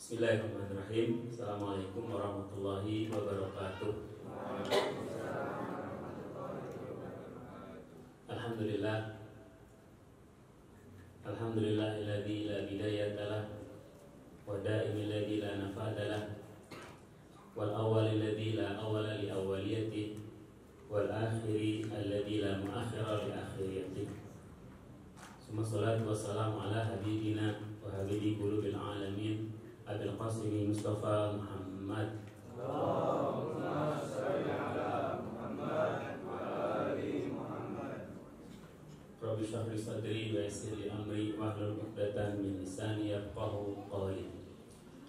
Bismillahirrahmanirrahim. Assalamualaikum warahmatullahi wabarakatuh. Alhamdulillah. Alhamdulillahilladzi la bidayata lah wa da'imil ladzi la nafada lah wal awwalil ladzi la awwala li awwaliyati wal akhiri alladzi la muakhkhira li akhiriyati. Summa salatu wassalamu ala habibina wa habibi qulubil alamin Abil Qasim Mustafa Muhammad. Allahumma shalli ala Muhammad wa ali Muhammad. Rabbi shrah li sadri wa yassir li amri wahlul 'uqdatam min lisani yafqahu qawli.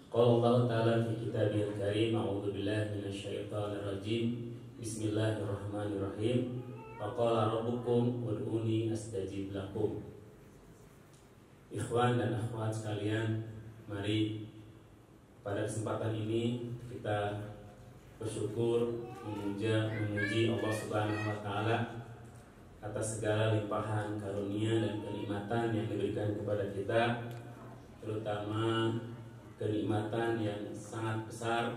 Qala Allah Ta'ala fi kitabihil karim, a'udzu billahi minasy syaithanir rajim. Bismillahirrahmanirrahim. Wa qala rabbukum ud'uni astajib lakum. Ikhwan dan akhwat sekalian, mari pada kesempatan ini kita bersyukur memuji Allah Subhanahu wa taala atas segala limpahan karunia dan kenikmatan yang diberikan kepada kita, terutama kenikmatan yang sangat besar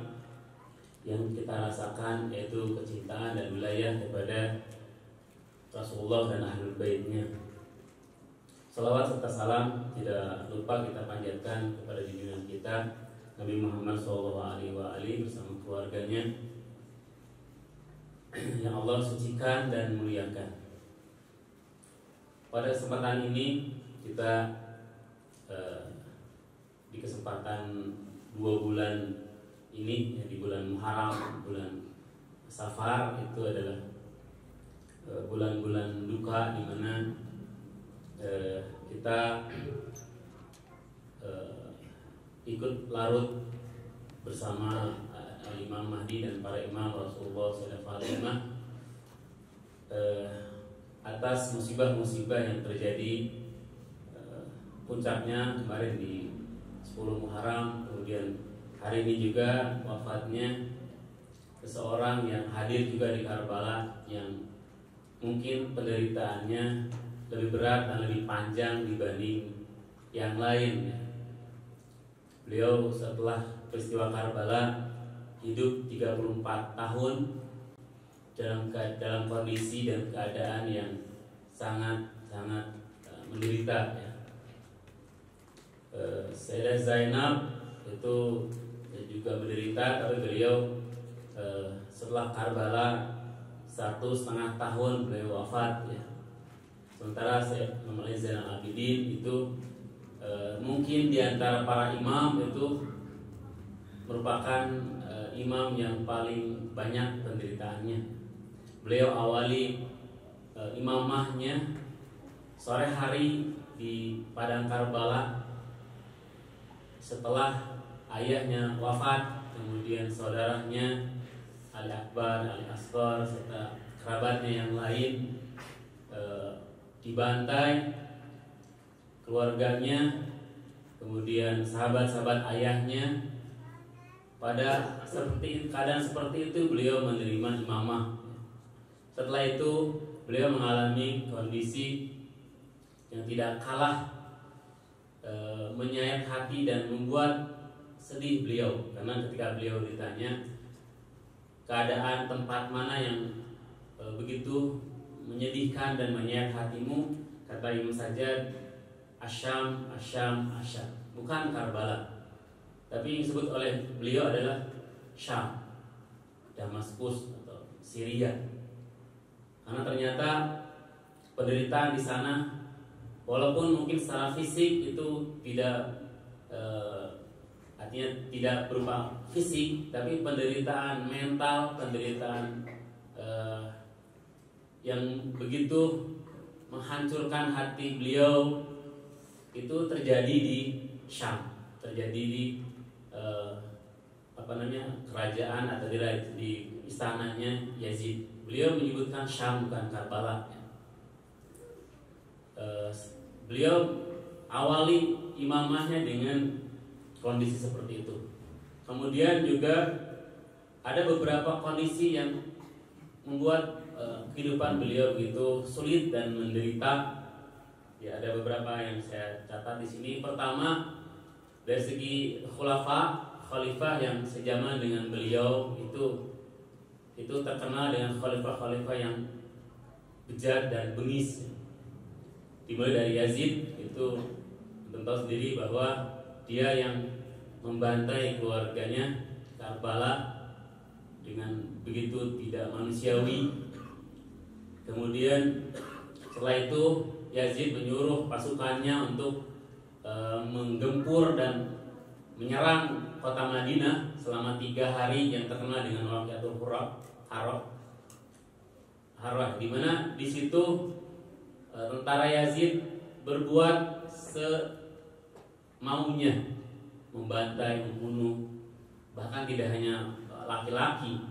yang kita rasakan, yaitu kecintaan dan wilayah kepada Rasulullah dan Ahlul Baitnya. Salawat serta salam tidak lupa kita panjatkan kepada junjungan kita Nabi Muhammad SAW bersama keluarganya yang Allah sucikan dan muliakan. Pada kesempatan ini kita di kesempatan 2 bulan ini, di bulan Muharram, bulan Safar, itu adalah bulan-bulan duka, di mana kita ikut larut bersama Imam Mahdi dan para imam Rasulullah SAW atas musibah-musibah yang terjadi. Puncaknya kemarin di 10 Muharram, kemudian hari ini juga wafatnya seseorang yang hadir juga di Karbala, yang mungkin penderitaannya lebih berat dan lebih panjang dibanding yang lain. Beliau setelah peristiwa Karbala hidup 34 tahun dalam kondisi dan keadaan yang sangat menderita. Sayyidah Zainab itu juga menderita, tapi beliau setelah Karbala 1,5 tahun beliau wafat. Sementara Imam Ali Zainal Abidin itu mungkin di antara para imam itu merupakan imam yang paling banyak penderitaannya. Beliau awali imamahnya sore hari di padang Karbala setelah ayahnya wafat, kemudian saudaranya Ali Akbar, Ali Asghar serta kerabatnya yang lain dibantai, keluarganya, kemudian sahabat-sahabat ayahnya. Pada keadaan seperti itu beliau menerima imamah. Setelah itu beliau mengalami kondisi yang tidak kalah menyayat hati dan membuat sedih beliau, karena ketika beliau ditanya keadaan tempat mana yang begitu menyedihkan dan menyayat hatimu, kata Imam Sajjad, Asyam, bukan Karbala, tapi yang disebut oleh beliau adalah Syam, Damaskus atau Syria. Karena ternyata penderitaan di sana, walaupun mungkin secara fisik itu tidak artinya tidak berupa fisik, tapi penderitaan mental, penderitaan yang begitu menghancurkan hati beliau itu terjadi di Syam, terjadi di kerajaan atau di istananya Yazid. Beliau menyebutkan Syam, bukan Karbala. Beliau awali imamahnya dengan kondisi seperti itu. Kemudian juga ada beberapa kondisi yang membuat kehidupan beliau begitu sulit dan menderita. Ya, ada beberapa yang saya catat di sini. Pertama, Dari segi khalifah yang sejaman dengan beliau itu terkenal dengan khalifah yang bejat dan bengis. Dimulai dari Yazid, itu tentu sendiri bahwa dia yang membantai keluarganya Karbala dengan begitu tidak manusiawi. Kemudian setelah itu Yazid menyuruh pasukannya untuk menggempur dan menyerang kota Madinah selama 3 hari yang terkenal dengan Waqiatul Harrah, di mana di situ tentara Yazid berbuat semaunya, membantai, membunuh, bahkan tidak hanya laki-laki,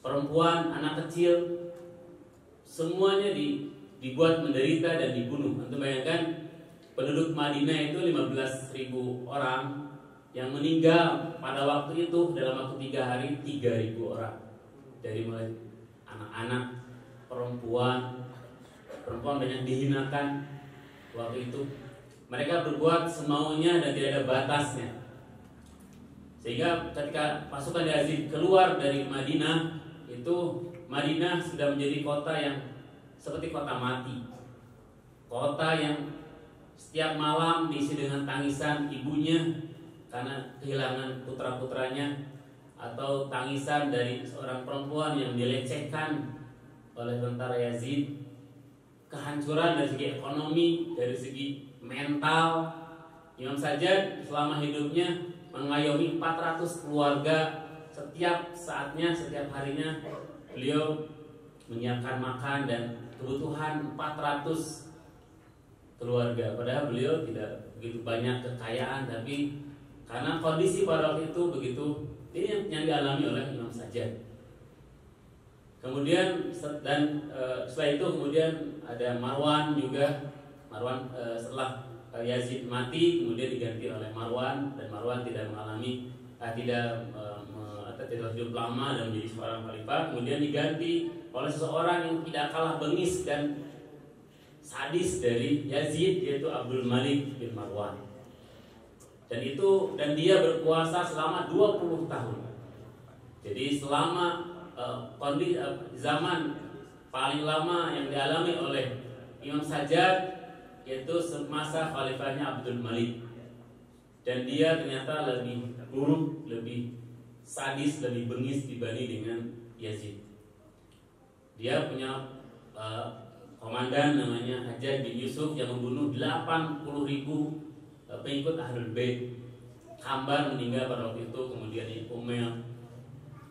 perempuan, anak kecil, semuanya dibuat menderita dan dibunuh. Anda bayangkan penduduk Madinah itu 15.000 orang, yang meninggal pada waktu itu dalam waktu 3 hari 3.000 orang. Dari mulai anak-anak, perempuan banyak dihinakan waktu itu. Mereka berbuat semaunya dan tidak ada batasnya. Sehingga ketika pasukan Yazid keluar dari Madinah, itu Madinah sudah menjadi kota yang seperti kota mati. Kota yang setiap malam diisi dengan tangisan ibunya karena kehilangan putra-putranya, atau tangisan dari seorang perempuan yang dilecehkan oleh tentara Yazid. Kehancuran dari segi ekonomi, dari segi mental. Imam Sajjad selama hidupnya mengayomi 400 keluarga. Setiap saatnya, setiap harinya beliau menyiapkan makan dan kebutuhan 400 keluarga. Padahal beliau tidak begitu banyak kekayaan, tapi karena kondisi pada waktu itu begitu, ini yang dialami oleh Imam Sajjad. Kemudian setelah itu kemudian ada Marwan juga. Marwan setelah Yazid mati kemudian diganti oleh Marwan, dan Marwan tidak mengalami tidak hidup lama dan menjadi seorang khalifah. Kemudian diganti oleh seseorang yang tidak kalah bengis dan sadis dari Yazid, yaitu Abdul Malik bin Marwan. Dan dia berkuasa selama 20 tahun. Jadi selama zaman paling lama yang dialami oleh Imam Sajjad yaitu semasa khalifahnya Abdul Malik. Dan dia ternyata lebih buruk, lebih sadis, lebih bengis dibanding dengan Yazid. Dia punya komandan namanya Hajjaj bin Yusuf yang membunuh 80.000 pengikut Ahlul Bait. Hambar meninggal pada waktu itu, kemudian Umel.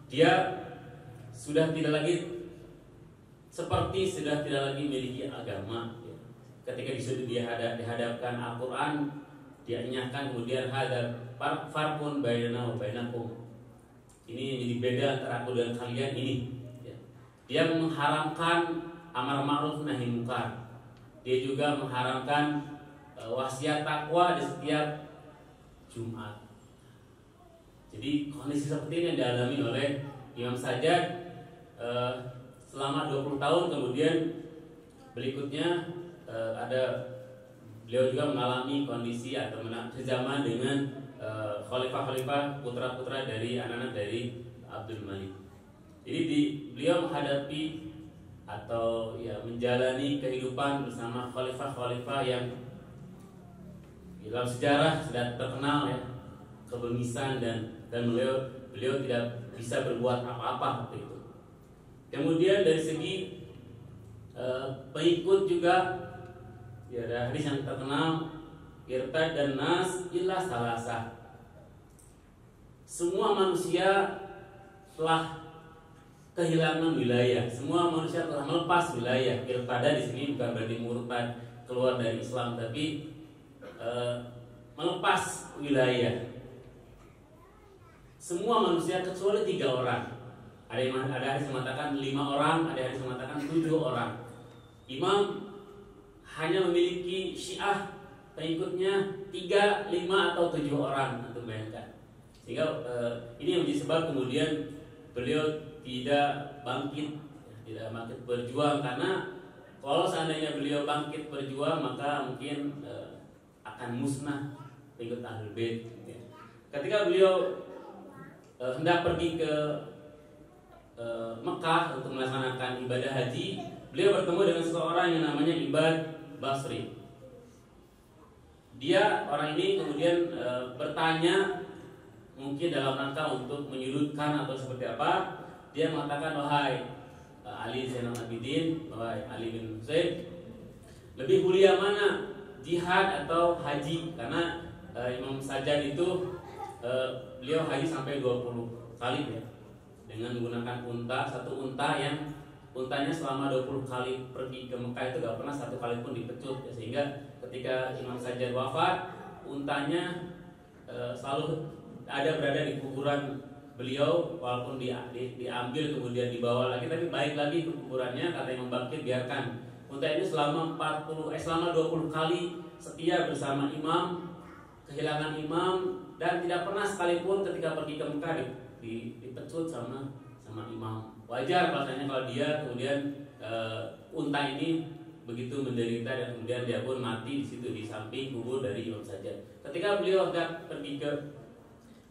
Dia sudah tidak lagi memiliki agama. Ketika dihadapkan Al-Quran, dia ingatkan kemudian hadza farqun bainana wa bainakum. Ini jadi beda antara aku dan kalian ini. Dia mengharamkan amar ma'ruf nahi munkar. Dia juga mengharamkan wasiat takwa di setiap Jumat. Jadi kondisi seperti ini yang dialami oleh Imam Sajjad selama 20 tahun. Kemudian berikutnya beliau juga mengalami kondisi atau sezaman dengan khalifah-khalifah putra-putra dari anak-anak dari Abdul Malik. Jadi beliau menghadapi atau menjalani kehidupan bersama khalifah-khalifah yang dalam sejarah sudah terkenal kebengisan dan beliau tidak bisa berbuat apa-apa waktu itu. Kemudian dari segi pengikut juga ada hadis yang terkenal, irtad dan nas illa salasah. Semua manusia telah kehilangan wilayah. Semua manusia telah melepas wilayah. Irtada di sini bukan berarti murtad keluar dari Islam, tapi melepas wilayah. Semua manusia kecuali 3 orang. Ada hadis mengatakan 5 orang, ada hadis mengatakan 7 orang. Imam hanya memiliki Syiah pengikutnya 3, 5 atau 7 orang, untuk bayangkan. Sehingga ini yang menjadi sebab kemudian beliau tidak bangkit berjuang, karena kalau seandainya beliau bangkit berjuang maka mungkin akan musnah pengikut Ahlul Bait. Ketika beliau hendak pergi ke Mekah untuk melaksanakan ibadah haji, beliau bertemu dengan seseorang yang namanya Ibad Basri. Dia orang ini kemudian bertanya, mungkin dalam rangka untuk menyudutkan atau seperti apa. Dia mengatakan, wahai Ali Zainal Abidin, wahai Ali bin Husain, lebih mulia mana, jihad atau haji? Karena Imam Sajjad itu beliau haji sampai 20 kali ya, dengan menggunakan unta, satu unta yang untanya selama 20 kali pergi ke Mekah itu gak pernah satu kali pun dipecut ya, sehingga ketika Imam Sajjad wafat, untanya selalu berada di kuburan beliau, walaupun diambil kemudian dibawa lagi, tapi baik lagi ke kuburannya. Kata Imam Bakir, biarkan unta ini selama 20 kali setia bersama imam, kehilangan imam, dan tidak pernah sekalipun ketika pergi ke Mekah dipecut sama imam. Wajar rasanya kalau dia kemudian unta ini begitu menderita dan kemudian dia pun mati di situ di samping kubur dari Imam Sajjad. Ketika beliau hendak pergi ke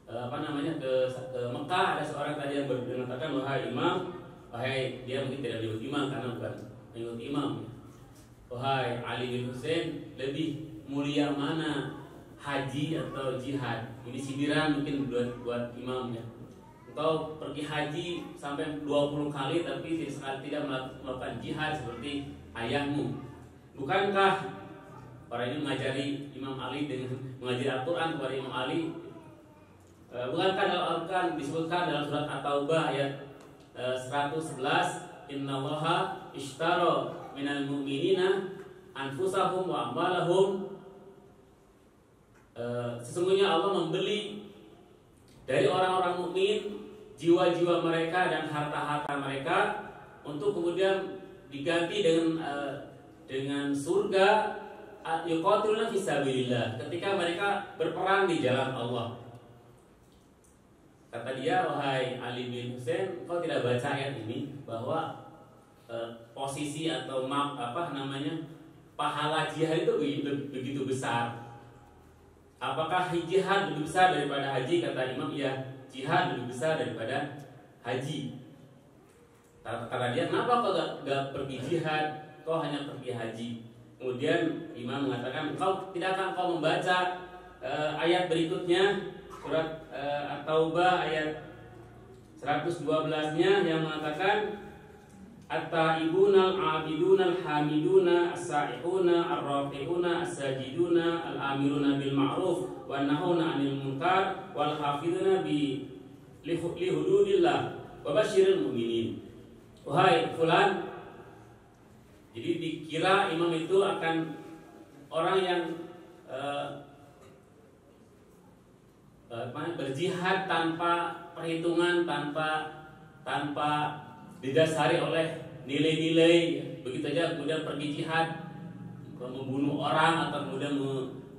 ke Mekah, ada seorang tadi yang mengatakan, wahai imam, wahai, dia mungkin tidak menyebut imam karena bukan menyebut imam, wahai Ali bin Husain, lebih mulia mana, haji atau jihad? Ini sindiran mungkin buat imam ya. Engkau pergi haji sampai 20 kali tapi tidak melakukan jihad seperti ayahmu. Bukankah orang ini mengajari Imam Ali dengan mengajari Al-Quran kepada Imam Ali? Bukankah dalam Al-Quran disebutkan dalam surat At-Taubah ayat 111, innallaha ishtara minal mu'minina anfusahum wa amwalahum, sesungguhnya Allah membeli dari orang-orang mukmin jiwa-jiwa mereka dan harta-harta mereka untuk kemudian diganti dengan surga, yuqatiluna fisabilillah, ketika mereka berperang di jalan Allah. Kata dia, wahai Ali bin Husain, kau tidak baca ayat ini bahwa posisi atau pahala jihad itu begitu besar? Apakah jihad lebih besar daripada haji? Kata Imam, ya, jihad lebih besar daripada haji. Kata dia, kenapa kau gak pergi jihad, kau hanya pergi haji? Kemudian Imam mengatakan, tidakkah kau membaca ayat berikutnya, surat At-Taubah ayat 112-nya yang mengatakan, at-taibuna al-abiduna al-hamiduna as-saihuna ar-rafi'una as-sajiduna al-amiruna bil ma'ruf wa nahuna 'anil munkar wal hafizuna li hududillah wa basyiril mu'minin. Wahai fulan, jadi dikira imam itu akan orang yang berjihad tanpa perhitungan, tanpa didasari oleh nilai-nilai, begitu aja kemudian pergi jihad, membunuh orang atau kemudian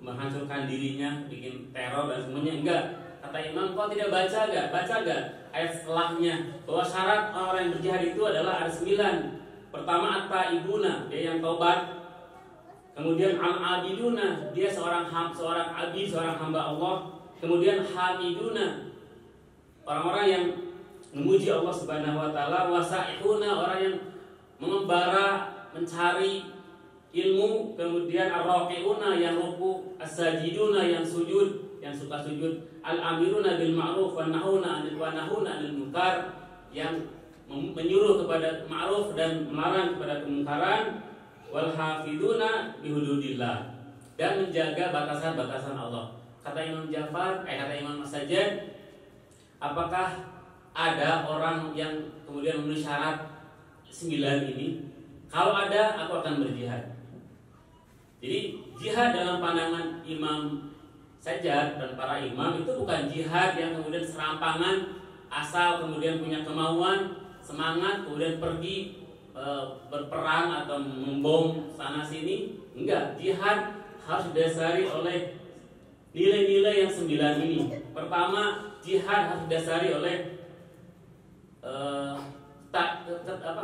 menghancurkan dirinya, bikin teror dan semuanya. Enggak. Kata Imam, kau tidak baca gak ayat setelahnya, bahwa syarat orang yang berjihad itu adalah ada 9. Pertama, at-taibuna, dia yang taubat. Kemudian al-abiduna, dia seorang abid, seorang hamba Allah. Kemudian hamiduna, orang-orang yang memuji Allah Subhanahu wa taala. Wasaihuna, orang yang mengembara, mencari ilmu. Kemudian ar-raqiuna, yang ruku. As-sajiduna, yang sujud, yang suka sujud. Al-amiruna bil ma'ruf wa nahuna 'anil munkar, yang menyuruh kepada ma'ruf dan melarang kepada kemungkaran. Wal hafiduna bi hududillah, dan menjaga batasan-batasan Allah. Kata Imam kata Imam Sajjad, apakah ada orang yang kemudian memenuhi syarat 9 ini? Kalau ada, aku akan berjihad. Jadi jihad dalam pandangan Imam Sajjad dan para imam itu bukan jihad yang kemudian serampangan, asal kemudian punya kemauan, semangat, kemudian pergi berperang atau membom sana sini. Enggak, jihad harus didasari oleh nilai-nilai yang 9 ini. Pertama, jihad harus didasari oleh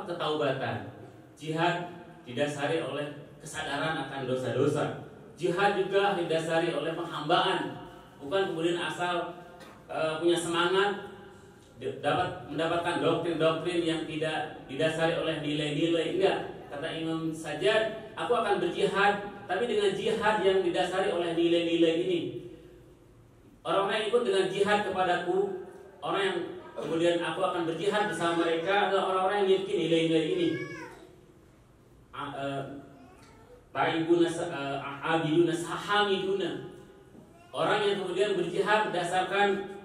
ketaubatan. Jihad didasari oleh kesadaran akan dosa-dosa. Jihad juga didasari oleh penghambaan, bukan kemudian asal punya semangat dapat mendapatkan doktrin-doktrin yang tidak didasari oleh nilai-nilai. Enggak, kata Imam Sajjad, aku akan berjihad tapi dengan jihad yang didasari oleh nilai-nilai ini. Orang-orang yang ikut dengan jihad kepadaku, orang yang kemudian aku akan berjihad bersama mereka adalah orang-orang yang memiliki nilai-nilai ini. Taibuna, abiduna, sahamiduna. Orang yang kemudian berjihad berdasarkan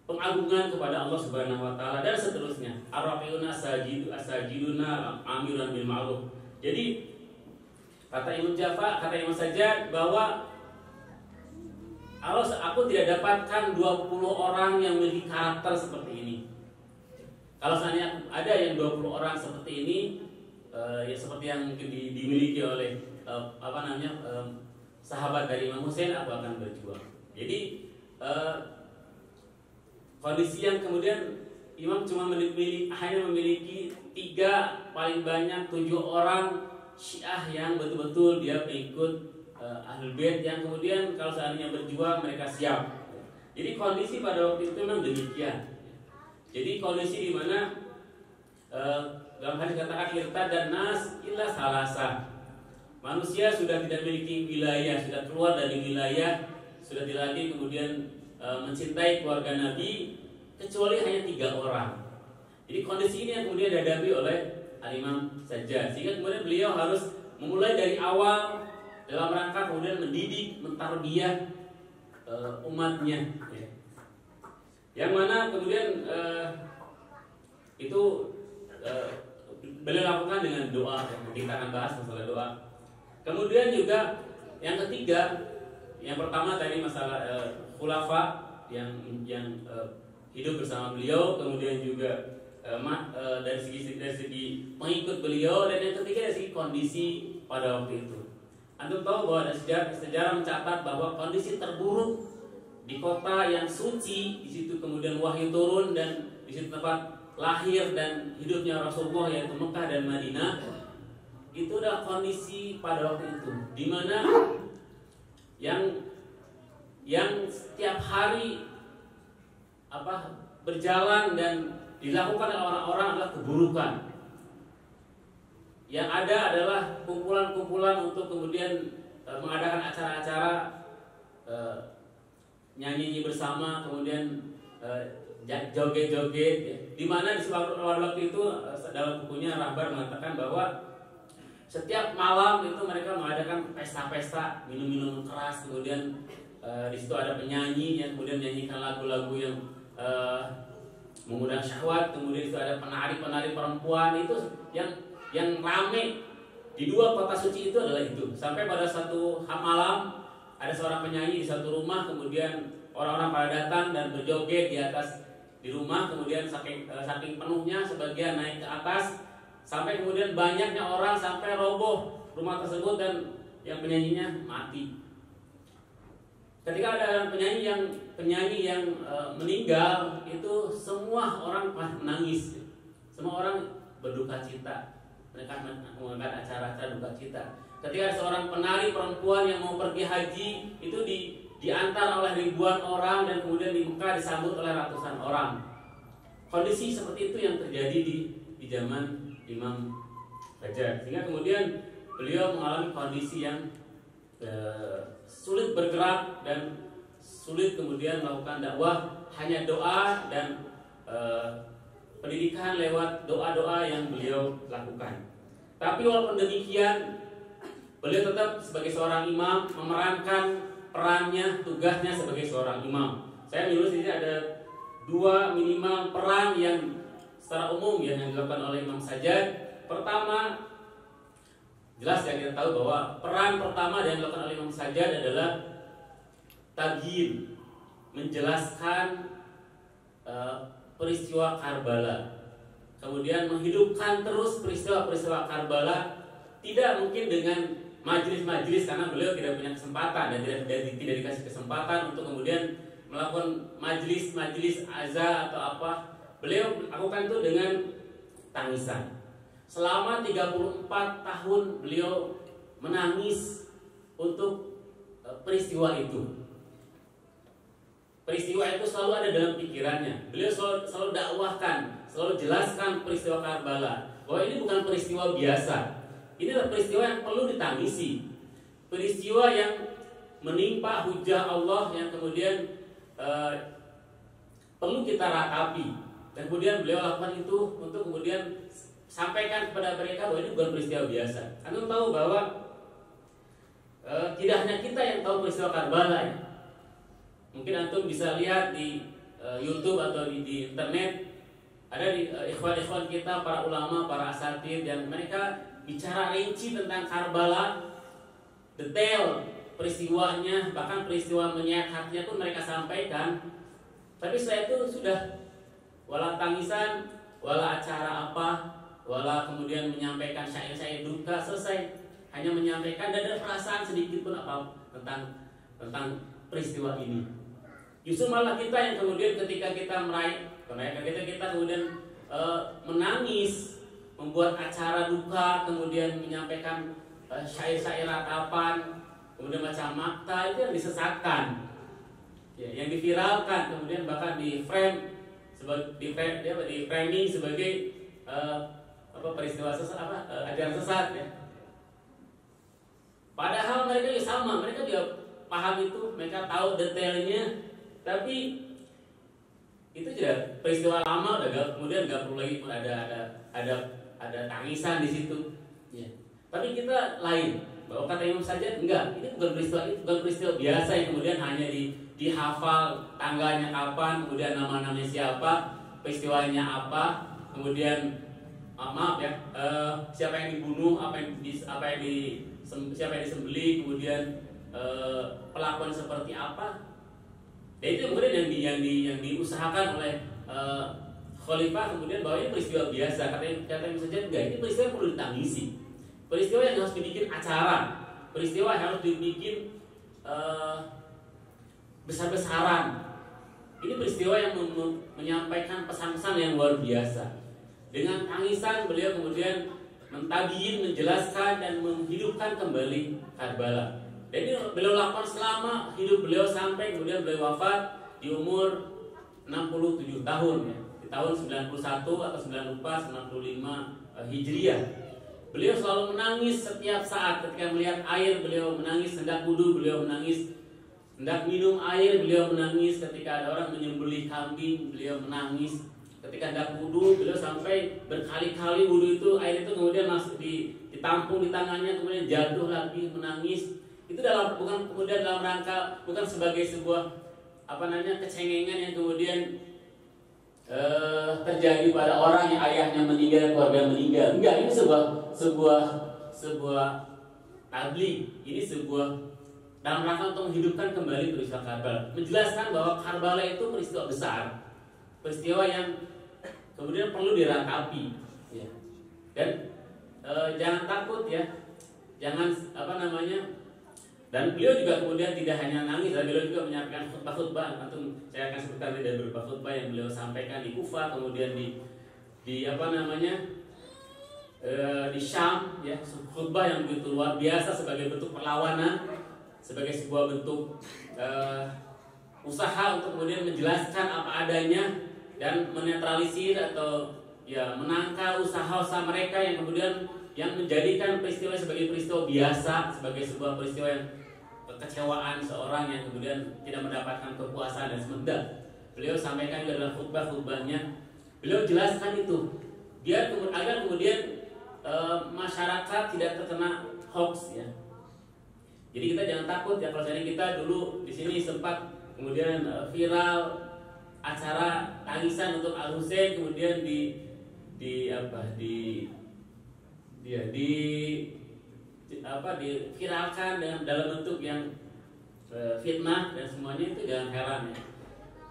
pengagungan kepada Allah Subhanahu wa taala dan seterusnya. Ar-raqiuna asajiduna amiran bil ma'ruf. Jadi kata Imam Sajjad bahwa aku tidak dapatkan 20 orang yang memiliki karakter seperti ini. Kalau seandainya ada yang 20 orang seperti ini, ya seperti yang dimiliki oleh sahabat dari Imam Husain, aku akan berjuang. Jadi kondisi yang kemudian Imam cuma hanya memiliki 3, paling banyak 7 orang Syiah yang betul-betul dia pengikut Ahlul Bait yang kemudian kalau seandainya berjuang mereka siap. Jadi kondisi pada waktu itu memang demikian. Jadi kondisi di mana dalam hadis katakan irtad dan nas illa salasa. Manusia sudah tidak memiliki wilayah, sudah keluar dari wilayah, sudah tidak lagi kemudian mencintai keluarga Nabi kecuali hanya 3 orang. Jadi kondisi ini yang kemudian dihadapi oleh Al-Imam Sajjad, sehingga kemudian beliau harus memulai dari awal dalam rangka kemudian mendidik, mentarbiyah umatnya, ya. Yang mana kemudian itu beliau lakukan dengan doa. Kita akan bahas masalah doa. Kemudian juga yang ketiga, yang pertama tadi masalah khulafa yang hidup bersama beliau, kemudian juga dari segi pengikut beliau, dan yang ketiga dari segi kondisi pada waktu itu. Antum tahu bahwa ada sejarah mencatat bahwa kondisi terburuk di kota yang suci, di situ kemudian wahyu turun dan di situ tempat lahir dan hidupnya Rasulullah yaitu Mekah dan Madinah, itu adalah kondisi pada waktu itu di mana yang setiap hari berjalan dan dilakukan oleh orang-orang adalah keburukan. Yang ada adalah kumpulan-kumpulan untuk kemudian mengadakan acara-acara nyanyi bersama, kemudian joget-joget, ya. Di mana di waktu itu dalam bukunya Rahbar mengatakan bahwa setiap malam itu mereka mengadakan pesta-pesta, minum-minum keras, kemudian di situ ada penyanyi yang kemudian menyanyikan lagu-lagu yang mengundang syahwat, kemudian itu ada penari-penari perempuan. Itu yang rame di 2 kota suci itu adalah itu. Sampai pada satu malam ada seorang penyanyi di satu rumah, kemudian orang-orang pada datang dan berjoget di atas di rumah, kemudian saking penuhnya sebagian naik ke atas sampai kemudian banyaknya orang sampai roboh rumah tersebut dan yang penyanyinya mati. Ketika ada penyanyi yang meninggal, itu semua orang menangis, semua orang berduka cita. Mereka mengadakan acara-acara duka cita. Ketika ada seorang penari perempuan yang mau pergi haji, itu diantar oleh ribuan orang dan kemudian di Mekah disambut oleh ratusan orang. Kondisi seperti itu yang terjadi di zaman Imam Sajjad, sehingga kemudian beliau mengalami kondisi yang sulit bergerak dan sulit kemudian melakukan dakwah, hanya doa dan pendidikan lewat doa-doa yang beliau lakukan. Tapi walaupun demikian, beliau tetap sebagai seorang imam memerankan perannya, tugasnya sebagai seorang imam. Saya menulis ini ada 2 minimal peran yang secara umum yang dilakukan oleh Imam Sajjad. Pertama, jelas ya kita tahu bahwa peran pertama yang dilakukan oleh Imam Sajjad adalah tabyin, menjelaskan peristiwa Karbala, kemudian menghidupkan terus peristiwa-peristiwa Karbala. Tidak mungkin dengan majelis-majelis, karena beliau tidak punya kesempatan dan tidak dikasih kesempatan untuk kemudian melakukan majelis azza atau apa. Beliau lakukan itu dengan tangisan. Selama 34 tahun beliau menangis untuk peristiwa itu. Peristiwa itu selalu ada dalam pikirannya. Beliau selalu dakwahkan, selalu jelaskan peristiwa Karbala bahwa ini bukan peristiwa biasa. Ini adalah peristiwa yang perlu ditangisi. Peristiwa yang menimpa hujah Allah yang kemudian perlu kita ratapi. Dan kemudian beliau lakukan itu untuk kemudian sampaikan kepada mereka bahwa ini bukan peristiwa biasa. Antum tahu bahwa tidak hanya kita yang tahu peristiwa Karbala ya. Mungkin antum bisa lihat di YouTube atau di internet, ada di ikhwan-ikhwan kita, para ulama, para asatidz yang mereka bicara rinci tentang Karbala, detail peristiwanya, bahkan peristiwa menyayat hatinya pun mereka sampaikan. Tapi setelah itu sudah wala tangisan, wala acara apa, wala kemudian menyampaikan syair-syair duka, selesai. Hanya menyampaikan, dan ada perasaan sedikit pun apa tentang peristiwa ini. Justru malah kita yang kemudian ketika kita kita kemudian menangis, membuat acara duka, kemudian menyampaikan syair-syair ratapan, kemudian baca makta, itu yang disesatkan, ya, yang diviralkan, kemudian bahkan di framing sebagai peristiwa sesat, ajaran sesat, ya. Padahal mereka juga sama, mereka juga paham itu, mereka tahu detailnya. Tapi itu juga peristiwa lama, kemudian nggak perlu lagi ada tangisan di situ. Ya. Tapi kita lain, bahwa kata Imam Sajjad enggak, ini bukan peristiwa biasa yang kemudian hanya dihafal tanggalnya kapan, kemudian nama-namanya siapa, peristiwanya apa, kemudian maaf ya, siapa yang dibunuh, siapa yang disembelih, kemudian pelakuan seperti apa. Dan itu kemudian yang diusahakan oleh khalifah kemudian bahwa ini peristiwa biasa. Kata yang saja enggak, ini peristiwa yang perlu ditangisi. Peristiwa yang harus dibikin acara, peristiwa yang harus dibikin besar-besaran. Ini peristiwa yang menyampaikan pesan-pesan yang luar biasa. Dengan tangisan beliau kemudian mentabiin, menjelaskan dan menghidupkan kembali Karbala. Jadi beliau lakukan selama hidup beliau sampai kemudian beliau wafat di umur 67 tahun ya. Di tahun 91 atau 95 Hijriah. Beliau selalu menangis setiap saat ketika melihat air, beliau menangis, hendak wudu beliau menangis, hendak minum air beliau menangis, ketika ada orang menyembelih kambing beliau menangis, ketika hendak wudu beliau sampai berkali-kali wudu itu air itu kemudian masuk ditampung di tangannya, kemudian jatuh lagi menangis. Itu bukan kemudian dalam rangka, bukan sebagai sebuah kecengengan yang kemudian terjadi pada orang yang ayahnya meninggal dan keluarga meninggal. Enggak, ini sebuah tabligh. Ini sebuah dalam rangka untuk menghidupkan kembali peristiwa Karbala, menjelaskan bahwa Karbala itu peristiwa besar, peristiwa yang kemudian perlu diratapi, ya. Dan jangan takut ya, jangan dan beliau juga kemudian tidak hanya nangis, beliau juga menyampaikan khutbah-khutbah. Saya akan sebutkan dari beberapa khutbah yang beliau sampaikan di Kufah, kemudian di Syam, ya, khutbah yang begitu luar biasa sebagai bentuk perlawanan, sebagai sebuah bentuk usaha untuk kemudian menjelaskan apa adanya dan menetralisir atau ya menangkal usaha-usaha mereka yang kemudian yang menjadikan peristiwa sebagai peristiwa biasa, sebagai sebuah peristiwa yang kekecewaan seorang yang kemudian tidak mendapatkan kepuasan dan semendak. Beliau sampaikan juga dalam khutbah-khutbahnya, beliau jelaskan itu agar kemudian masyarakat tidak terkena hoax, ya. Jadi kita jangan takut ya, kalau misalnya kita dulu di sini sempat kemudian viral acara tangisan untuk Al Husain, kemudian diviralkan dalam bentuk yang fitnah dan semuanya, itu jangan heran ya.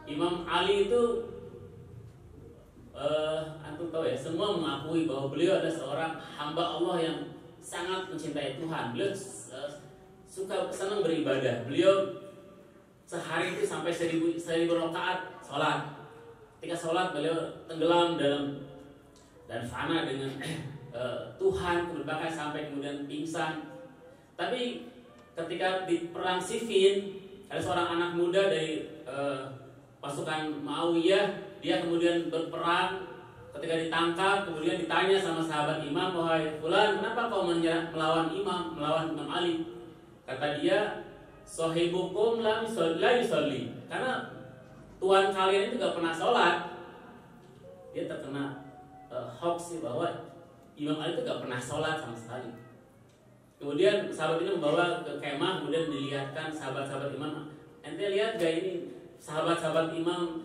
Imam Ali itu antum tahu ya, semua mengakui bahwa beliau adalah seorang hamba Allah yang sangat mencintai Tuhan. Beliau senang beribadah. Beliau sehari itu sampai 1000 rakaat sholat. Ketika sholat beliau tenggelam dan fana dengan Tuhan, bahkan sampai kemudian pingsan. Tapi ketika di perang Siffin, ada seorang anak muda dari pasukan Muawiyah, dia kemudian berperang. Ketika ditangkap, kemudian ditanya sama sahabat Imam, wahai fulan, kenapa kau melawan Imam Ali? Kata dia, sahibukum la yusolli, karena tuan kalian itu gak pernah sholat. Dia terkena hoax bahwa Imam Ali itu gak pernah sholat sama sekali. Kemudian sahabat ini membawa ke kemah, kemudian dilihatkan sahabat-sahabat Imam, ente lihat gak ini sahabat-sahabat Imam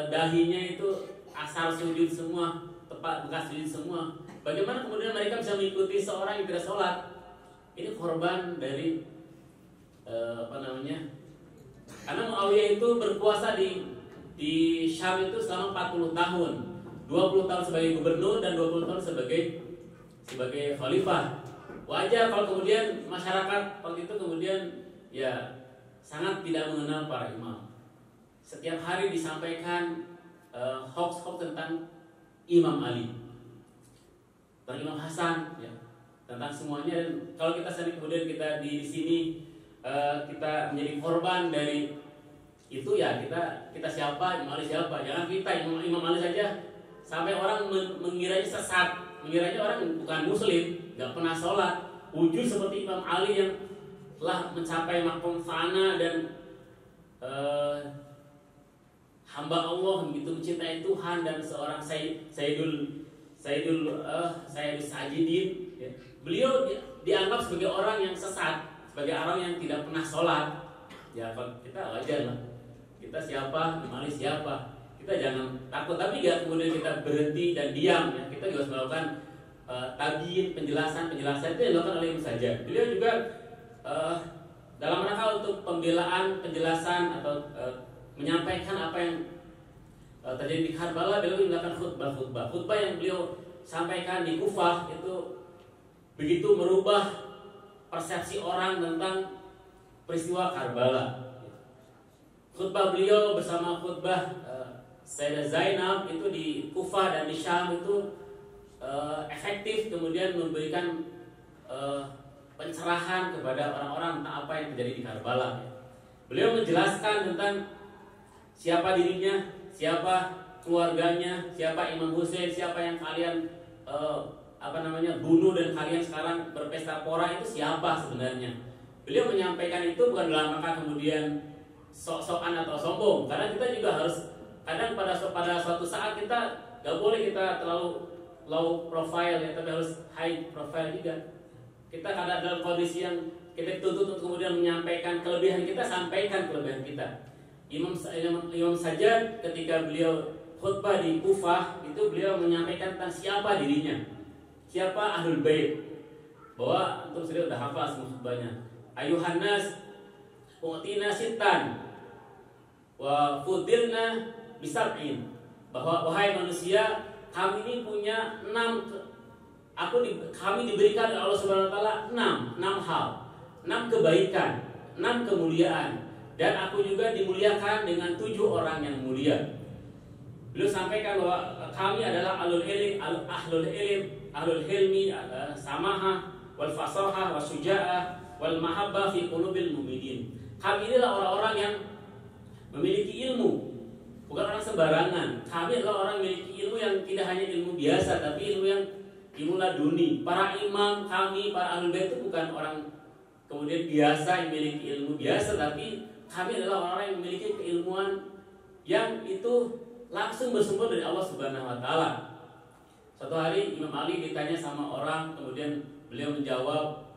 dahinya itu asal sujud semua, tepat bekas sujud semua. Bagaimana kemudian mereka bisa mengikuti seorang yang tidak sholat? Ini korban dari karena Muawiyah itu berkuasa di Syam itu selama 40 tahun, 20 tahun sebagai gubernur dan 20 tahun sebagai khalifah. Wajar kalau kemudian masyarakat waktu itu kemudian ya sangat tidak mengenal para imam. Setiap hari disampaikan hoax-hoax tentang Imam Ali, tentang Imam Hasan, ya, tentang semuanya. Dan kalau kita sendiri kemudian kita di sini kita menjadi korban dari itu, ya kita siapa, Imam Ali siapa? Jangan kita Imam Ali saja sampai orang mengiranya sesat, mengiranya orang bukan muslim, nggak pernah sholat, wujud seperti Imam Ali yang telah mencapai makom fana dan hamba Allah, begitu mencintai Tuhan dan seorang Sayyidul Sajidin, ya. Beliau dianggap sebagai orang yang sesat, sebagai orang yang tidak pernah sholat. Ya kita wajar lah, kita siapa, Imam Ali siapa, kita jangan takut. Tapi ya kemudian kita berhenti dan diam, ya. Kita juga harus melakukan tabiin, penjelasan itu yang dilakukan oleh Imam saja. Beliau juga dalam rangka untuk pembelaan, penjelasan atau menyampaikan apa yang terjadi di Karbala, beliau melakukan khutbah yang beliau sampaikan di Kufah itu begitu merubah persepsi orang tentang peristiwa Karbala. Khutbah beliau bersama khutbah Sayyidah Zainab itu di Kufah dan di Syam itu efektif, kemudian memberikan pencerahan kepada orang-orang tentang apa yang terjadi di Karbala. Beliau menjelaskan tentang siapa dirinya, siapa keluarganya, siapa Imam Hussein, siapa yang kalian bunuh dan kalian sekarang berpesta pora, itu siapa sebenarnya. Beliau menyampaikan itu bukan dalam rangka kemudian sok-sokan atau sombong, karena kita juga harus kadang pada suatu saat kita gak boleh kita terlalu low profile, ya, tapi harus high profile juga. Kita kadang dalam kondisi yang kita tuntut untuk kemudian menyampaikan kelebihan kita, sampaikan kelebihan kita. Imam Sajjad ketika beliau khutbah di Kufah itu beliau menyampaikan tentang siapa dirinya, siapa Ahlul Bait, bahwa untuk sudah hafal semua khutbahnya. Ayuhan nas u'tina sittan wa fudilna bisab'in, bahwa wahai manusia, kami ini punya kami diberikan oleh Allah Subhanahu wa taala 6 hal, 6 kebaikan, 6 kemuliaan. Dan aku juga dimuliakan dengan 7 orang yang mulia. Beliau sampaikan bahwa kami adalah ahlul hilmi, samahah, wal fasahah, wal syuja'ah, wal mahabbah fi qulubil mu'minin. Kami inilah orang-orang yang memiliki ilmu, bukan orang sembarangan. Kami adalah orang yang memiliki ilmu yang tidak hanya ilmu biasa, tapi ilmu laduni. Para imam kami, para ahlul bait itu bukan orang kemudian biasa yang memiliki ilmu biasa, tapi kami adalah orang yang memiliki keilmuan yang itu langsung bersumber dari Allah Subhanahu wa taala. Suatu hari Imam Ali ditanya sama orang, kemudian beliau menjawab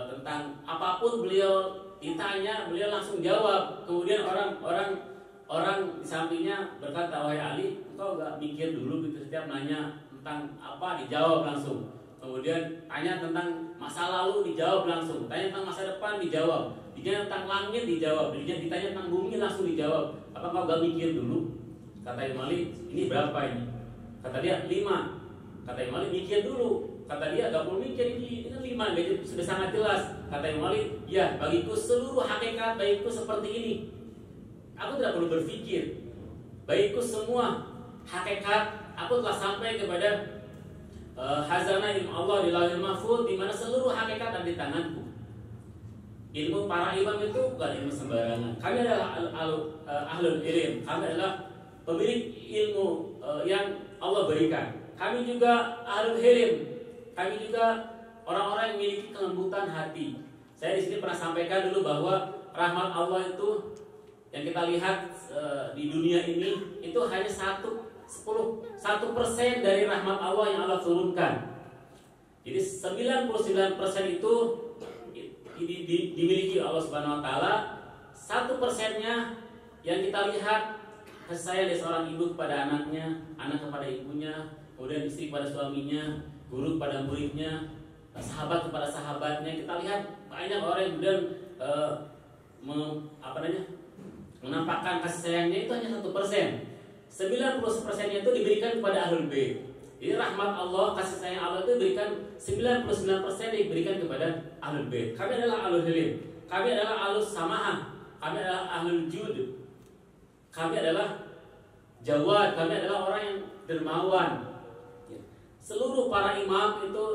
tentang apapun beliau ditanya, beliau langsung jawab. Kemudian orang di sampingnya berkata, wahai Ali, engkau gak mikir dulu gitu, setiap nanya tentang apa dijawab langsung. Kemudian tanya tentang masa lalu dijawab langsung, tanya tentang masa depan dijawab, ditanya tentang langit dijawab, ditanya tentang bumi langsung dijawab. Apa kau gak mikir dulu? Kata Imam Ali, ini berapa ini? Kata dia 5. Kata Imam Ali, mikir dulu. Kata dia, gak perlu mikir, ini kan 5, jadi sudah sangat jelas. Kata Imam Ali, ya bagiku seluruh hakikat bagiku seperti ini. Aku tidak perlu berpikir. Bagiku semua hakikat aku telah sampai kepada hazanah ilmu Allah di Lauhul Mahfuz, di mana seluruh hakikat ada di tanganku. Ilmu para imam itu bukan ilmu sembarangan. Kami adalah ahlul ilm. Kami adalah pemilik ilmu yang Allah berikan. Kami juga ahlul hilm. Kami juga orang-orang yang memiliki kelembutan hati. Saya di sini pernah sampaikan dulu bahwa rahmat Allah itu yang kita lihat di dunia ini itu hanya 1% dari rahmat Allah yang Allah turunkan. Jadi 99% itu dimiliki Allah Subhanahu Wa Taala. 1%-nya yang kita lihat kasih sayang dari seorang ibu kepada anaknya, anak kepada ibunya, kemudian istri kepada suaminya, guru kepada muridnya, sahabat kepada sahabatnya. Kita lihat banyak orang yang kemudian menampakkan kasih sayangnya itu hanya 1%. 90%-nya itu diberikan kepada ahlul bait. Jadi rahmat Allah, kasih sayang Allah itu diberikan 99% diberikan kepada ahlul bait. Kami adalah ahlul hilm, kami adalah ahlus samahah, kami adalah ahlul jud, kami adalah jawad, kami adalah orang yang dermawan. Seluruh para imam itu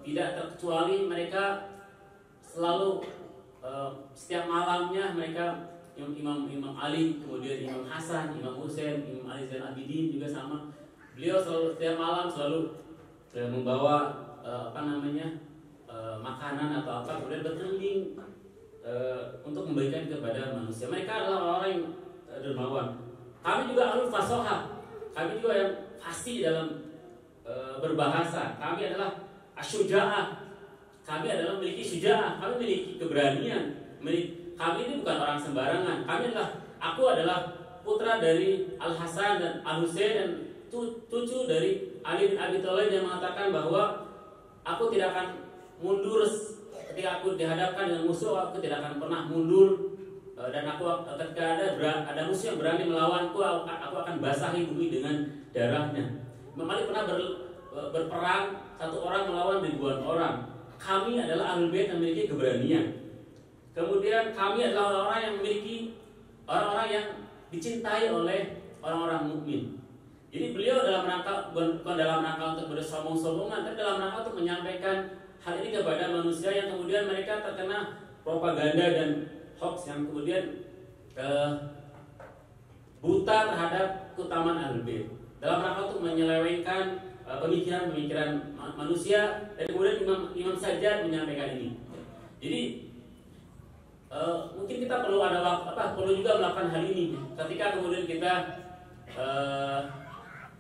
tidak terkecuali mereka selalu setiap malamnya mereka Imam Ali, kemudian Imam Hasan, Imam Husain, Imam Ali Zainal Abidin juga sama. Beliau selalu setiap malam selalu membawa makanan atau apa, kemudian berkeliling untuk memberikan kepada manusia. Mereka adalah orang yang dermawan. Kami juga ahlul fasohah. Kami juga yang fasih dalam berbahasa. Kami adalah asyuja'ah. Kami adalah memiliki syuja'ah. Kami memiliki keberanian. Kami ini bukan orang sembarangan. Aku adalah putra dari Al Hasan dan Al Husain dan cucu dari Ali bin Abi Thalib yang mengatakan bahwa aku tidak akan mundur ketika aku dihadapkan dengan musuh. Aku tidak akan pernah mundur, dan aku ketika ada musuh yang berani melawanku, aku akan basahi bumi dengan darahnya. Imam Ali pernah berperang, satu orang melawan ribuan orang. Kami adalah ahlul bait yang memiliki keberanian. Kemudian kami adalah orang yang memiliki orang-orang yang dicintai oleh orang-orang mukmin. Jadi beliau bukan dalam rangka untuk bersombong-sombongan, tapi dalam rangka untuk menyampaikan hal ini kepada manusia yang kemudian mereka terkena propaganda dan hoax yang kemudian buta terhadap keutamaan ahlul bait. Dalam rangka untuk menyelewengkan pemikiran-pemikiran manusia, dan kemudian Imam Sajjad menyampaikan ini. Jadi mungkin kita perlu juga melakukan hal ini ketika kemudian kita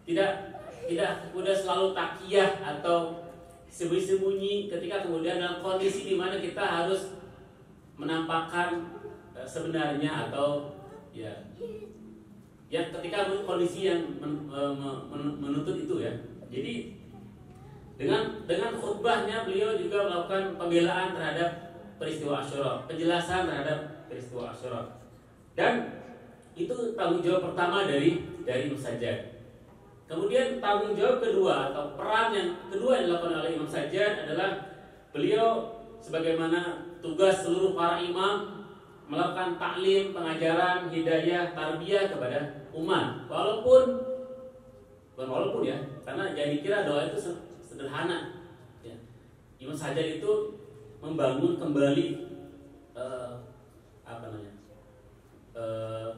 tidak udah selalu takiyah atau sembunyi-sembunyi, ketika kemudian dalam kondisi di mana kita harus menampakkan sebenarnya atau ya ketika kondisi yang menuntut itu ya. Jadi dengan khutbahnya beliau juga melakukan pembelaan terhadap peristiwa Asyura, penjelasan terhadap peristiwa Asyura. Dan itu tanggung jawab pertama dari Imam Sajjad. Kemudian tanggung jawab kedua atau peran yang kedua yang dilakukan oleh Imam Sajjad adalah beliau sebagaimana tugas seluruh para imam melakukan taklim, pengajaran, hidayah, tarbiyah kepada umat. Walaupun ya, karena jangan dikira doa itu sederhana. Ya. Imam Sajjad itu membangun kembali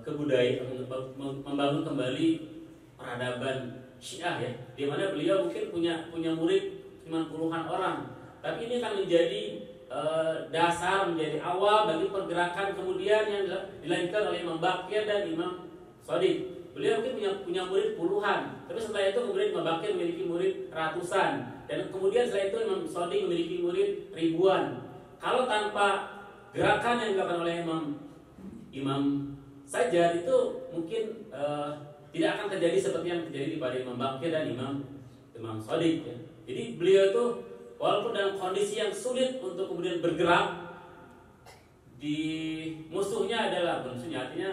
kebudayaan, membangun kembali peradaban Syiah ya, di mana beliau mungkin punya murid cuma puluhan orang, tapi ini akan menjadi dasar, menjadi awal bagi pergerakan kemudian yang dilanjutkan oleh Imam Baqir dan Imam Shadiq. Beliau mungkin punya murid puluhan, tapi setelah itu kemudian Imam Baqir memiliki murid ratusan, dan kemudian setelah itu Imam Shadiq memiliki murid ribuan. Kalau tanpa gerakan yang dilakukan oleh Imam Sajjad itu mungkin tidak akan terjadi seperti yang terjadi pada Imam Baqir dan Imam Shadiq ya. Jadi beliau itu walaupun dalam kondisi yang sulit untuk kemudian bergerak, di musuhnya adalah artinya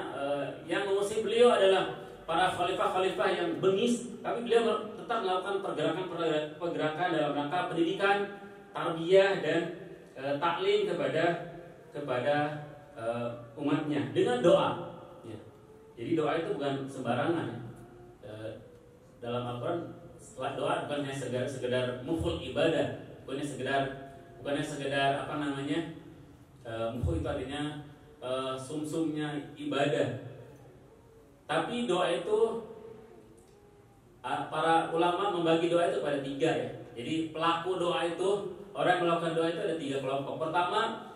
yang mengusir beliau adalah para khalifah-khalifah yang bengis, tapi beliau tetap melakukan pergerakan dalam rangka pendidikan, tarbiyah dan taklim kepada umatnya dengan doa. Ya. Jadi doa itu bukan sembarangan. Dalam Al-Quran, setelah doa bukan hanya sekedar muful ibadah, bukannya sekedar Mukh itu artinya sumsumnya ibadah. Tapi doa itu para ulama membagi doa itu pada 3 ya. Jadi pelaku doa itu, orang yang melakukan doa itu ada 3 kelompok. Pertama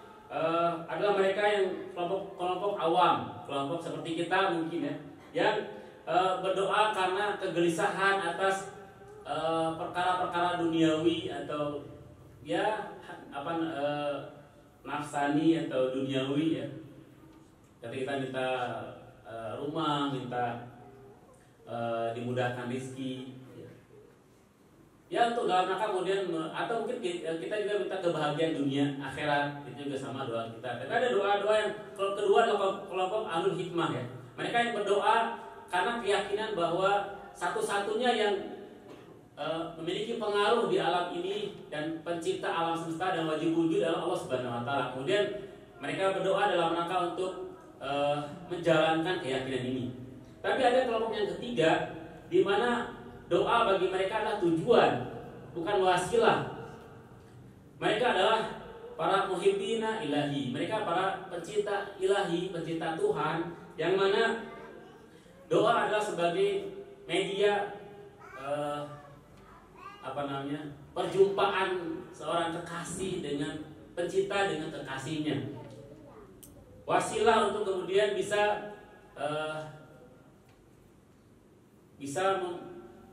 adalah mereka yang kelompok awam, kelompok seperti kita mungkin ya, yang berdoa karena kegelisahan atas perkara-perkara duniawi atau ya nafsani atau duniawi ya. Ketika kita minta rumah, minta dimudahkan rezeki ya untuk dalam rangka kemudian, atau mungkin kita juga minta kebahagiaan dunia akhirat, itu juga sama doa kita. Tapi ada doa-doa yang kedua adalah kelompok ahlul hikmah ya. Mereka yang berdoa karena keyakinan bahwa satu-satunya yang memiliki pengaruh di alam ini dan pencipta alam semesta dan wajib wujud adalah Allah Subhanahu wa taala. Kemudian mereka berdoa dalam rangka untuk menjalankan keyakinan ini. Tapi ada kelompok yang ketiga di mana doa bagi mereka adalah tujuan, bukan wasilah. Mereka adalah para muhibbina ilahi. Mereka para pencinta ilahi, pencinta Tuhan, yang mana doa adalah sebagai media perjumpaan seorang kekasih dengan pencinta dengan kekasihnya. Wasilah untuk kemudian bisa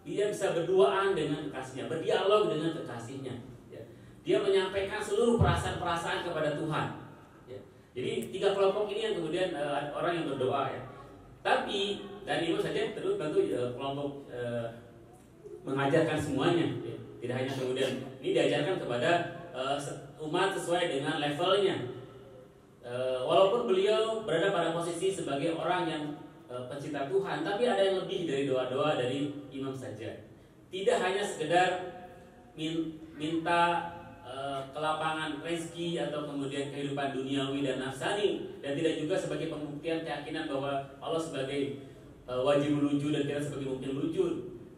dia bisa berduaan dengan kekasihnya, berdialog dengan kekasihnya. Ya. Dia menyampaikan seluruh perasaan-perasaan kepada Tuhan. Ya. Jadi 3 kelompok ini yang kemudian orang yang berdoa ya. Tapi dari itu saja tentu kelompok mengajarkan semuanya. Ya. Tidak hanya kemudian ini diajarkan kepada umat sesuai dengan levelnya. Walaupun beliau berada pada posisi sebagai orang yang pencinta Tuhan, tapi ada yang lebih dari doa-doa dari imam saja. Tidak hanya sekedar minta kelapangan rezeki atau kemudian kehidupan duniawi dan nafsani, dan tidak juga sebagai pembuktian keyakinan bahwa Allah sebagai wajib wujud dan kita sebagai mungkin wujud.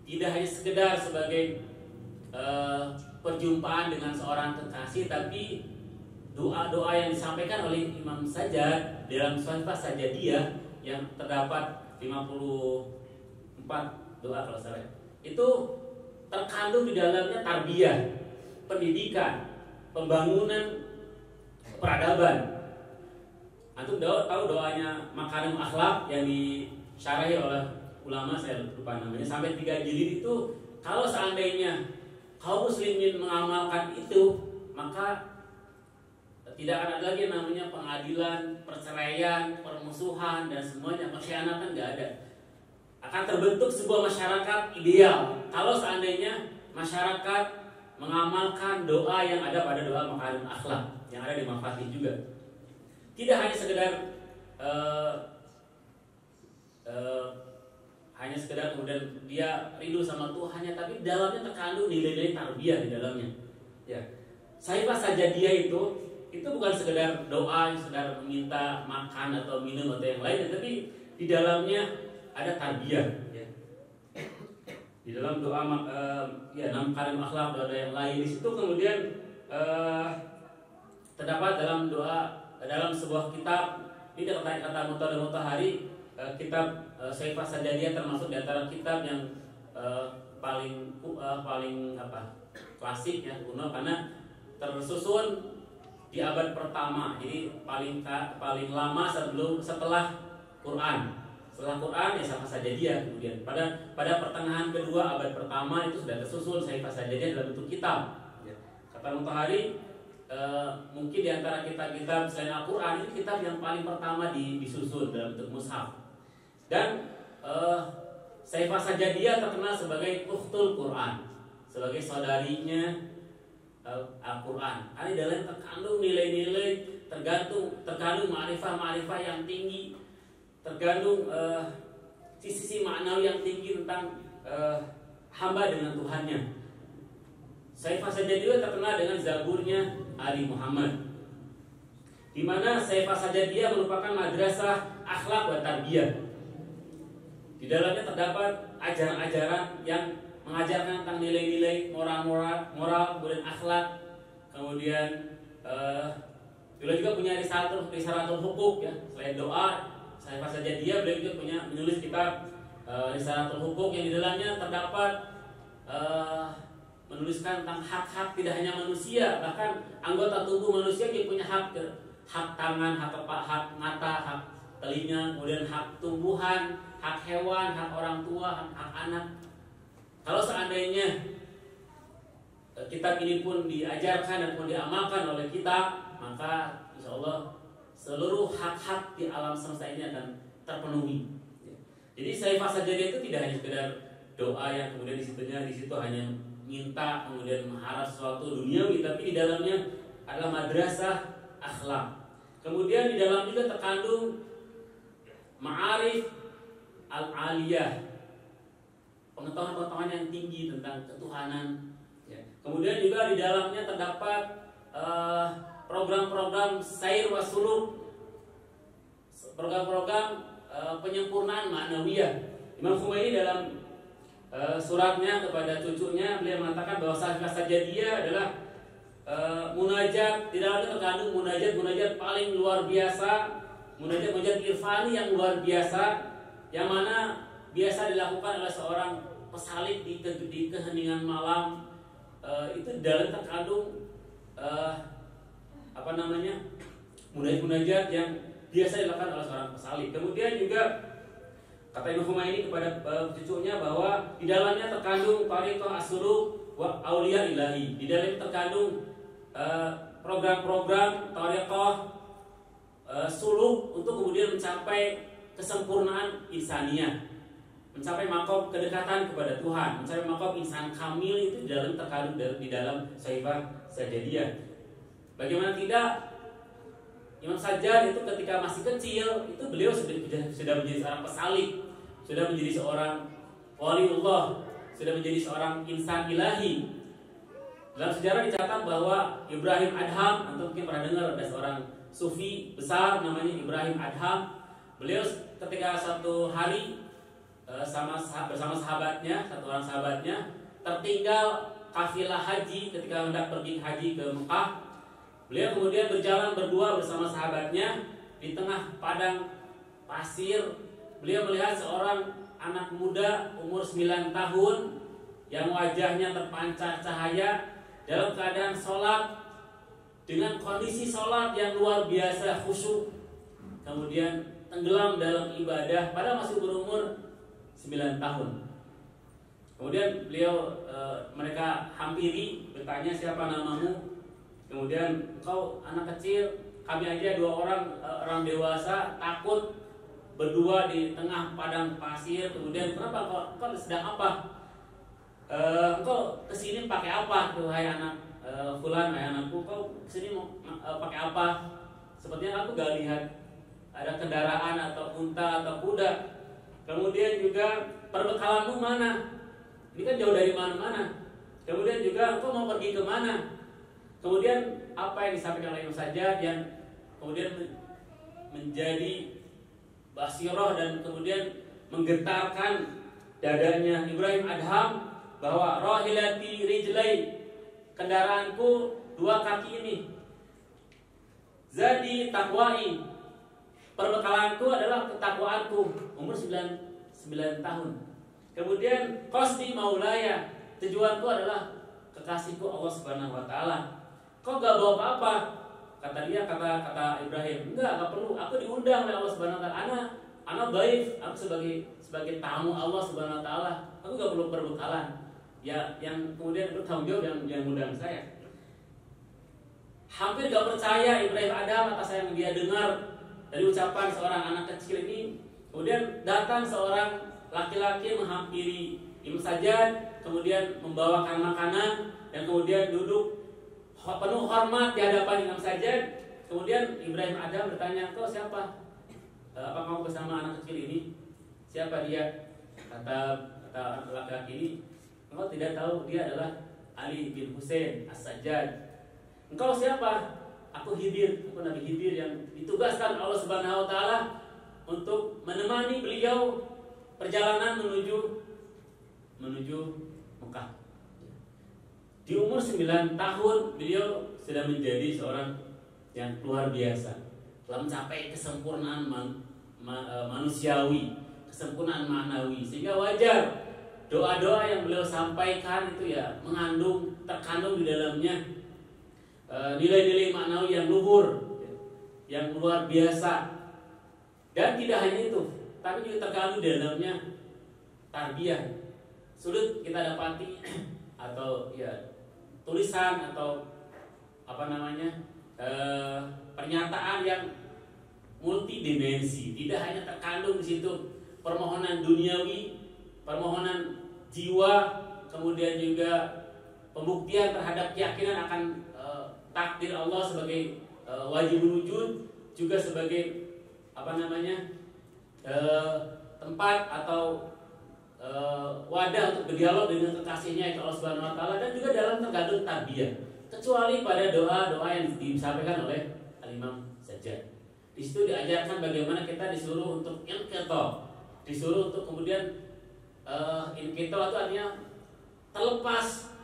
Tidak hanya sekedar sebagai perjumpaan dengan seorang kekasih, tapi doa-doa yang disampaikan oleh imam saja dalam Sifat Sajadiyah yang terdapat 54 doa kalau salah, itu terkandung di dalamnya tarbiyah, pendidikan, pembangunan peradaban. Antum tahu doanya Makarim Akhlak yang disyarahi oleh ulama, saya lupa namanya, sampai 3 jilid itu. Kalau seandainya kaum muslimin mengamalkan itu, maka tidak akan ada lagi namanya pengadilan, perceraian, permusuhan dan semuanya, pengkhianatan nggak ada. Akan terbentuk sebuah masyarakat ideal kalau seandainya masyarakat mengamalkan doa yang ada pada doa Makarim Akhlak yang ada di Mafatih juga. Tidak hanya sekedar hanya sekedar kemudian dia rindu sama Tuhannya, tapi dalamnya terkandung nilai-nilai tarbiyah di dalamnya. Ya, Sifat Sajadiyah itu bukan sekedar doa yang sekedar meminta makan atau minum atau yang lain, tapi di dalamnya ada tarbiyah. Ya. Di dalam doa Makarim Akhlak, doa yang lain di situ kemudian terdapat dalam sebuah kitab. Ini kata Mutahari, kitab Sifat Sajadiyah termasuk di antara kitab yang paling klasik ya, kuno, karena tersusun di abad pertama, jadi paling lama setelah Quran. Setelah Quran ya Sifat Sajadiyah. Kemudian pada pertengahan kedua abad pertama itu sudah tersusun Sifat Sajadiyah dalam bentuk kitab. Ya. Kata Mutahari, mungkin di antara kitab-kitab selain Al-Quran, ini kitab yang paling pertama disusun dalam bentuk mushaf. Dan Sifat Sajadiyah terkenal sebagai ukhtul Quran, sebagai saudarinya Al-Quran. Ini dalam terkandung nilai-nilai, terkandung ma'rifah yang tinggi, terkandung sisi maknawi yang tinggi tentang hamba dengan Tuhannya. Sifat Sajadiyah terkenal dengan Zaburnya Ali Muhammad, di mana Sifat Sajadiyah merupakan madrasah akhlak wa tarbiyah. Di dalamnya terdapat ajaran-ajaran yang mengajarkan tentang nilai-nilai moral, kemudian akhlak, kemudian Beliau juga punya risalatul hukuk ya, selain doa, Saifah Sajadiyah, beliau juga punya menulis kitab risalatul hukuk yang di dalamnya terdapat menuliskan tentang hak-hak tidak hanya manusia, bahkan anggota tubuh manusia juga punya hak, hak tangan, hak mata, hak telinga, kemudian hak tumbuhan, hak hewan, hak orang tua, hak anak. Kalau seandainya kitab ini pun diajarkan dan pun diamalkan oleh kita, maka insya Allah seluruh hak-hak di alam semesta ini akan terpenuhi. Jadi Saifah Sajadiyah itu tidak hanya sekedar doa yang kemudian di situ hanya minta kemudian mengharap sesuatu duniawi, tapi di dalamnya adalah madrasah akhlak. Kemudian di dalam juga terkandung ma'arif al-aliyah, pengetahuan-pengetahuan yang tinggi tentang ketuhanan. Kemudian juga di dalamnya terdapat program-program sair wa suluk, program-program penyempurnaan ma'nawiyah. Imam Khomeini dalam suratnya kepada cucunya, beliau mengatakan bahwa Saifah Sajadiyah adalah munajat, di dalamnya terkandung munajat paling luar biasa, munajat irfani yang luar biasa, yang mana biasa dilakukan oleh seorang pesalik di keheningan malam. Itu dalam terkandung munajat yang biasa dilakukan oleh seorang pesalik. Kemudian juga kata Imam Khomeini kepada cucunya bahwa di dalamnya terkandung tariqah as-suluk wa auliya ilahi. Di dalamnya terkandung program-program tariqah suluk untuk kemudian mencapai kesempurnaan insaniyah, mencapai maqam kedekatan kepada Tuhan, mencapai maqam insan kamil. Itu terkandung di dalam Saifah Sajadiyah. Bagaimana tidak, Imam Sajjad itu ketika masih kecil itu beliau sudah menjadi seorang pesalik, sudah menjadi seorang waliullah, sudah menjadi seorang insan ilahi. Dalam sejarah dicatat bahwa Ibrahim Adham, atau mungkin pernah dengar ada seorang sufi besar namanya Ibrahim Adham. Beliau ketika satu hari bersama sahabatnya, satu orang sahabatnya, tertinggal kafilah haji ketika hendak pergi haji ke Mekah. Beliau kemudian berjalan berdua bersama sahabatnya di tengah padang pasir. Beliau melihat seorang anak muda umur 9 tahun yang wajahnya terpancar cahaya dalam keadaan sholat, dengan kondisi sholat yang luar biasa khusyuk, kemudian tenggelam dalam ibadah pada masih berumur 9 tahun. Kemudian mereka hampiri, bertanya, siapa namamu? Kemudian, kau anak kecil, kami aja 2 orang dewasa takut berdua di tengah padang pasir. Kemudian, kenapa kau sedang apa? Kau kesini pakai apa? Wahai anak fulan, wahai anakku, kau kesini mau pakai apa? Sepertinya aku gak lihat ada kendaraan atau unta atau kuda. Kemudian juga perbekalanmu mana? Ini kan jauh dari mana-mana. Kemudian juga kau mau pergi ke mana? Kemudian apa yang disampaikan oleh Imam Sajjad yang kemudian menjadi basirah dan kemudian menggetarkan dadanya Ibrahim Adham, bahwa rahilati rijlai, kendaraanku 2 kaki ini, zadi takwai, perbekalanku adalah ketakwaanku, umur 9 tahun. Kemudian qasdi maulaya, tujuanku adalah kekasihku Allah Subhanahu wa taala. Kok gak bawa apa-apa? Kata Ibrahim, enggak perlu, aku diundang oleh Allah Subhanahu wa taala. Anak baik, aku sebagai tamu Allah Subhanahu wa taala. Aku gak perlu perbekalan. Ya, yang kemudian bertanggung jawab yang undang saya. Hampir gak percaya Ibrahim Adham atas yang dia dengar dari ucapan seorang anak kecil ini. Kemudian datang seorang laki-laki menghampiri Imam Sajjad, kemudian membawakan makanan, dan kemudian duduk penuh hormat di hadapan Imam Sajjad. Kemudian Ibrahim Adham bertanya, kau siapa? Apa kamu bersama anak kecil ini? Siapa dia? Kata laki-laki ini, engkau tidak tahu dia adalah Ali bin Husain As-Sajjad. Engkau siapa? Aku Khidir, aku Nabi Khidir yang ditugaskan Allah Subhanahu wa taala untuk menemani beliau perjalanan menuju Mekah. Di umur 9 tahun beliau sudah menjadi seorang yang luar biasa, telah mencapai kesempurnaan manusiawi, kesempurnaan ma'nawi, sehingga wajar doa-doa yang beliau sampaikan itu ya terkandung di dalamnya nilai-nilai maknawi yang luhur, yang luar biasa. Dan tidak hanya itu, tapi juga terkandung di dalamnya tarbiyah. Sulit kita dapati atau ya tulisan atau pernyataan yang multidimensi. Tidak hanya terkandung di situ permohonan duniawi, permohonan jiwa, kemudian juga pembuktian terhadap keyakinan akan takdir Allah sebagai wajibul wujud, juga sebagai tempat atau wadah untuk berdialog dengan kekasihnya itu Allah Subhanahu wa taala, dan juga dalam terkandung tarbiyah, kecuali pada doa-doa yang disampaikan oleh Al-Imam Sajjad. Di situ diajarkan bagaimana kita disuruh untuk inqita, disuruh untuk kemudian inqita itu artinya terlepas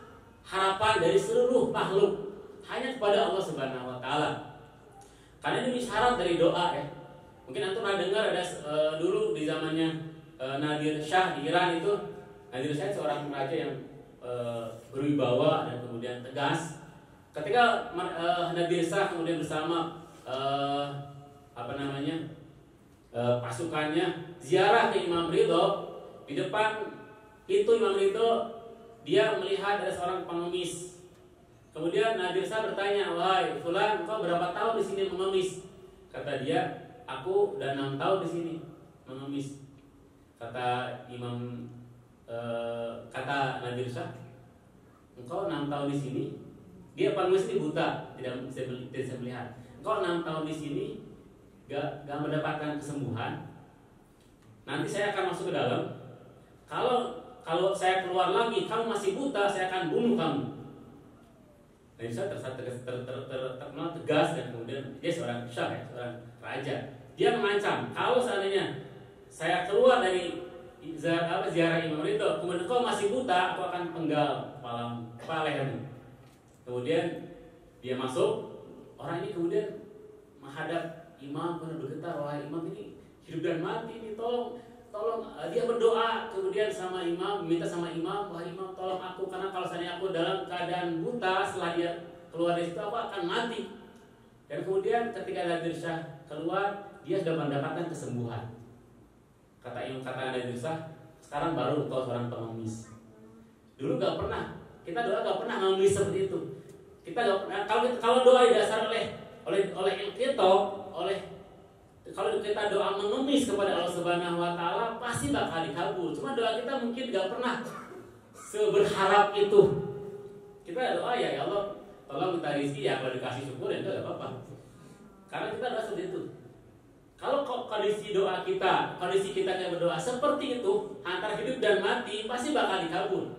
harapan dari seluruh makhluk hanya kepada Allah Subhanahu wa taala. Karena ini syarat dari doa ya. Mungkin antum pernah dengar ada dulu di zamannya Nadir Shah di Iran itu. Nadir Shah seorang raja yang berwibawa dan kemudian tegas. Ketika Nadir Shah kemudian bersama pasukannya ziarah ke Imam Ridho, di depan pintu Imam Ridho dia melihat ada seorang pengemis. Kemudian Nadir Shah bertanya, "Wahai fulan, engkau berapa tahun di sini mengemis?" Kata dia, "Aku udah 6 tahun di sini mengemis." Kata Nadir Shah, "Engkau 6 tahun di sini?" Dia pengemis ini buta, tidak bisa melihat. "Engkau 6 tahun di sini gak mendapatkan kesembuhan. Nanti saya akan masuk ke dalam. Kalau saya keluar lagi, kamu masih buta, saya akan bunuh kamu." Nabi Musa terkenal tegas, dan kemudian dia seorang syah, seorang raja. Dia mengancam, kalau seandainya saya keluar dari ziarah Imam Ridho, kemudian kau masih buta, aku akan penggal kepala lehermu. Kemudian dia masuk, orang ini kemudian menghadap imam, kemudian bergetar, "Wahai imam, ini hidup dan mati, ini tolong." Dia berdoa kemudian sama imam, minta sama imam, "Wahai imam, tolong aku, karena kalau seandainya aku dalam keadaan buta, setelah dia keluar dari situ aku akan mati." Dan kemudian ketika Nadir Shah keluar, dia sudah mendapatkan kesembuhan. Kata Nadir Shah, "Sekarang baru engkau seorang pengemis. Dulu gak pernah, kita doa gak pernah mengemis seperti itu. Kita gak pernah, kalau doa didasar oleh inqita, kalau kita doa mengemis kepada Allah Subhanahu wa taala, pasti bakal dikabul. Cuma doa kita mungkin gak pernah seberharap itu. Kita doa ya Allah, tolong minta rezeki, ya kalau dikasih syukur ya enggak apa-apa. Karena kita doa seperti itu. Kalau kondisi kita yang berdoa seperti itu, antara hidup dan mati, pasti bakal dikabul.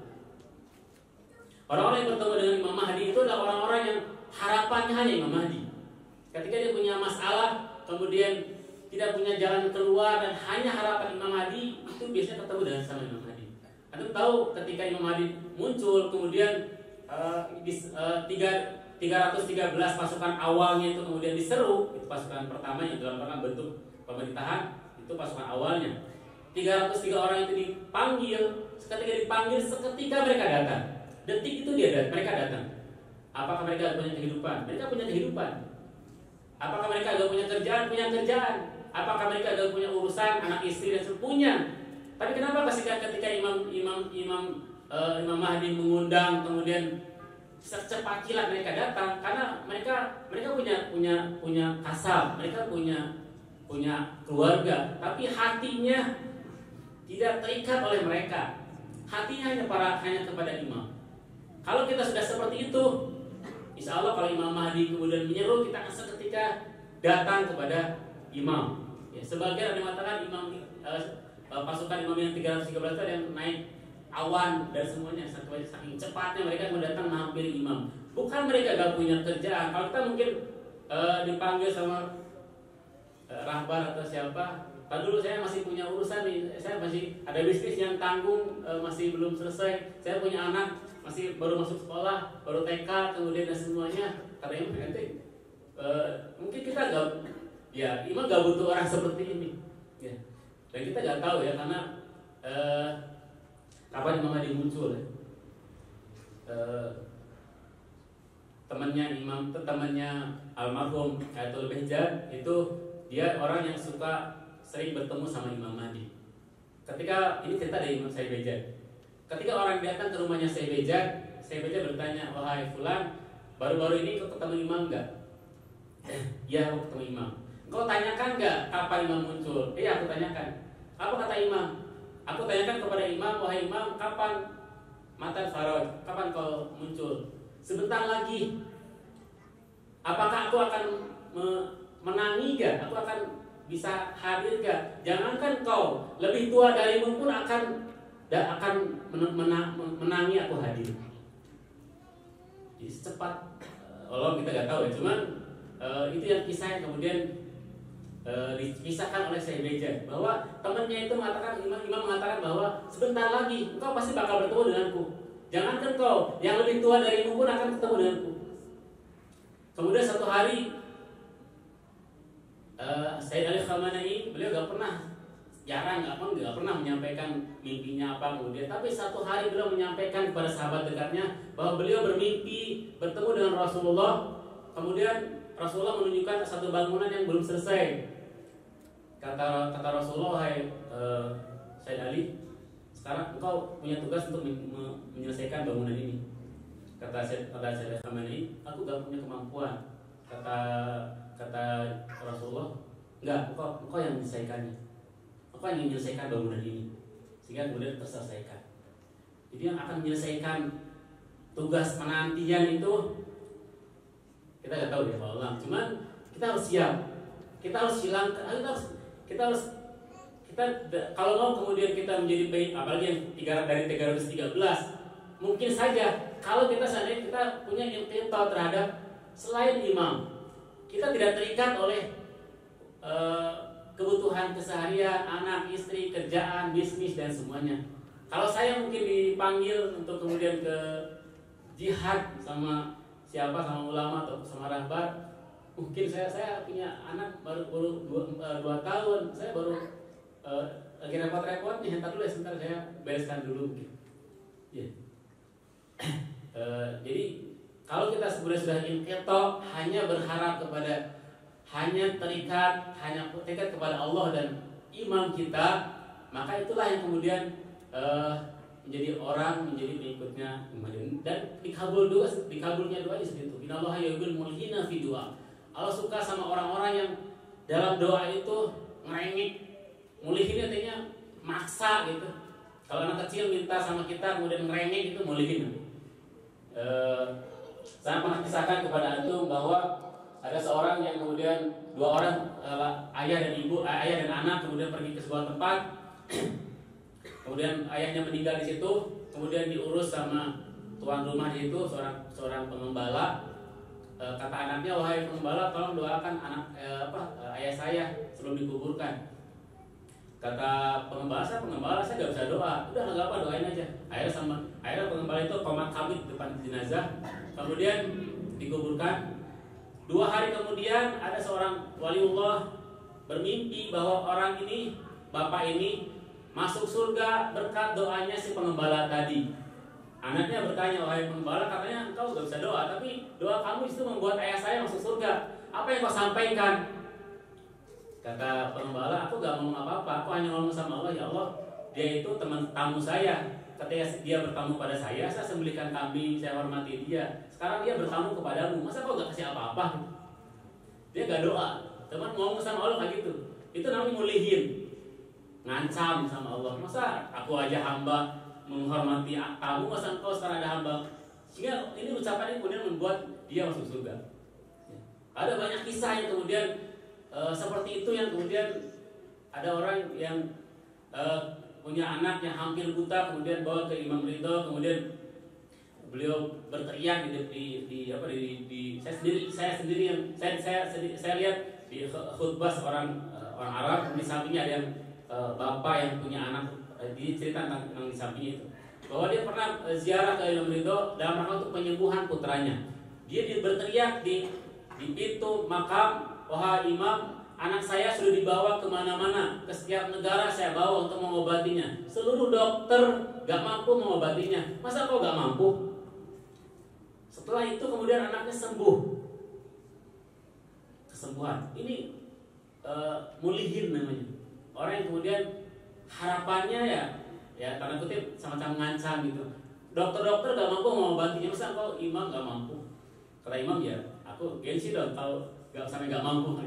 Orang-orang yang bertemu dengan Imam Mahdi itu adalah orang-orang yang harapannya hanya Imam Mahdi. Ketika dia punya masalah, kemudian tidak punya jalan keluar dan hanya harapan Imam Mahdi, itu biasanya ketemu dengan sama Imam Mahdi. Anda tahu ketika Imam Mahdi muncul, kemudian 313 pasukan awalnya itu kemudian diseru, itu pasukan pertama yang dalam bentuk pemerintahan, itu pasukan awalnya. 303 orang itu dipanggil, seketika mereka datang. Detik itu mereka datang. Apakah mereka punya kehidupan? Mereka punya kehidupan. Apakah mereka gak punya kerjaan? Punya kerjaan. Apakah mereka gak punya urusan, anak istri dan punya? Tapi kenapa ketika Imam Mahdi mengundang, kemudian secepat kilat mereka datang? Karena mereka punya kasab, mereka punya keluarga, tapi hatinya tidak terikat oleh mereka. Hatinya hanya kepada imam. Kalau kita sudah seperti itu, insya Allah kalau Imam Mahdi kemudian menyeru, kita akan seketika datang kepada imam. Ya, sebagian ada yang mengatakan pasukan imam yang 313 itu ada yang naik awan dan semuanya, saking cepatnya mereka mendatang menghampiri imam. Bukan mereka gak punya kerjaan. Kalau kita mungkin dipanggil sama rahbar atau siapa, "Pak dulu saya masih punya urusan nih, saya masih ada bisnis yang tanggung, masih belum selesai, saya punya anak masih baru masuk sekolah, baru TK, kemudian dan semuanya." Kata imam, "Nanti mungkin kita imam nggak butuh orang seperti ini, ya. Dan kita nggak tahu ya karena kapan Imam Mahdi muncul. Temannya almarhum Ayatul Behjah itu dia orang yang sering bertemu sama Imam Mahdi. Ketika ini cerita dari Imam Syekh Behjah. Ketika orang datang ke rumahnya Syekh Behjah bertanya, "Wahai fulan, baru-baru ini kau ketemu imam enggak?" "Ya, aku ketemu imam." "Kau tanyakan enggak kapan imam muncul?" "Iya, aku tanyakan." "Apa kata imam?" "Aku tanyakan kepada imam, wahai imam, kapan matan faraj? Kapan kau muncul?" "Sebentar lagi." "Apakah aku akan menangi gak? Aku akan bisa hadir gak? Jangankan kau, lebih tua darimu pun akan menangi aku hadir." Jadi secepat Allah kita gak tahu ya. Cuman itu yang kisah yang kemudian dikisahkan oleh Syekh Behjah, bahwa temannya itu mengatakan, imam mengatakan bahwa sebentar lagi engkau pasti bakal bertemu denganku. Jangankan kau, yang lebih tua darimu pun akan ketemu denganku. Kemudian satu hari Sayyid Ali Khamenei, beliau gak pernah menyampaikan mimpinya apa kemudian, tapi satu hari beliau menyampaikan kepada sahabat dekatnya bahwa beliau bermimpi bertemu dengan Rasulullah. Kemudian Rasulullah menunjukkan satu bangunan yang belum selesai. Kata Rasulullah, "Hai Sayyid Ali, sekarang engkau punya tugas untuk menyelesaikan bangunan ini." Kata Sayyid Khamenei, "Aku gak punya kemampuan." Kata Rasulullah, "Enggak, engkau yang menyelesaikannya. Engkau yang menyelesaikan bangunan ini sehingga kemudian terselesaikan." Jadi yang akan menyelesaikan tugas penantian itu kita nggak tahu ya Allah. Cuman kita harus siap. Kita harus kalau mau kemudian kita menjadi baik, apalagi yang dari 313, mungkin saja kalau kita seandainya kita punya intiqal terhadap selain imam, kita tidak terikat oleh kebutuhan keseharian, anak, istri, kerjaan, bisnis dan semuanya. Kalau saya mungkin dipanggil untuk kemudian ke jihad sama ulama atau sama rahbar, mungkin saya punya anak baru 2 tahun, saya baru lagi repot-repotnya, entar dulu ya, sebentar saya bereskan dulu mungkin. Ya. Jadi kalau kita sebenarnya sudah inqita, hanya terikat kepada Allah dan imam kita, maka itulah yang kemudian menjadi pengikutnya dan dikabulnya doa seperti itu. Innallaha yuhibbul mulhina fi du'a. Allah suka sama orang-orang yang dalam doa itu ngerengek. Mulhin artinya maksa gitu. Kalau anak kecil minta sama kita kemudian ngerengek, itu mulhin. Saya pernah kisahkan kepada antum bahwa ada seorang yang kemudian 2 orang, ayah dan anak kemudian pergi ke sebuah tempat. Kemudian ayahnya meninggal di situ, kemudian diurus sama tuan rumah di situ, seorang pengembala. Kata anaknya, "Wahai pengembala, tolong doakan ayah saya sebelum dikuburkan." Kata pengembala, saya nggak bisa doa. Udah nggak apa, doain aja. Akhirnya pengembala itu komat kamit depan jenazah, kemudian dikuburkan. 2 hari kemudian ada seorang waliullah bermimpi bahwa orang ini, bapak ini, masuk surga berkat doanya si pengembala tadi. Anaknya bertanya, "Wahai pengembala, katanya engkau gak bisa doa, tapi doa kamu itu membuat ayah saya masuk surga. Apa yang kau sampaikan?" Kata pengembala, "Aku gak ngomong apa-apa, aku hanya ngomong sama Allah, ya Allah, dia itu teman tamu saya. Ketika dia bertamu pada saya sembelihkan kambing, saya hormati dia. Sekarang dia bertamu kepadamu, masa kau gak kasih apa-apa?" Dia gak doa, cuman ngomong sama Allah kayak gitu. Itu namanya mulihin, ngancam sama Allah. Masa aku aja hamba menghormati kamu, masa engkau sekarang ada hamba? Sehingga ini ucapan ini kemudian membuat dia masuk surga. Ada banyak kisah yang kemudian seperti itu, yang kemudian ada orang yang punya anak yang hampir buta, kemudian bawa ke Imam Ridho, kemudian beliau berteriak saya lihat di khutbah orang Arab, di sampingnya ada yang bapak yang punya anak, cerita tentang di sampingnya itu, bahwa dia pernah ziarah ke Imam Ridho dalam rangka untuk penyembuhan putranya. Dia berteriak di di pintu makam, wahai imam, anak saya sudah dibawa kemana-mana, ke setiap negara saya bawa untuk mengobatinya. Seluruh dokter gak mampu mengobatinya. Masa kau gak mampu? Setelah itu kemudian anaknya sembuh. Kesembuhan ini mulihin namanya. Orang yang kemudian harapannya ya tanda kutip semacam ngancam gitu. Dokter-dokter gak mampu mengobatinya. Masa kau imam gak mampu? Kata imam, ya aku gengsi dong kalau gak sampai gak mampu.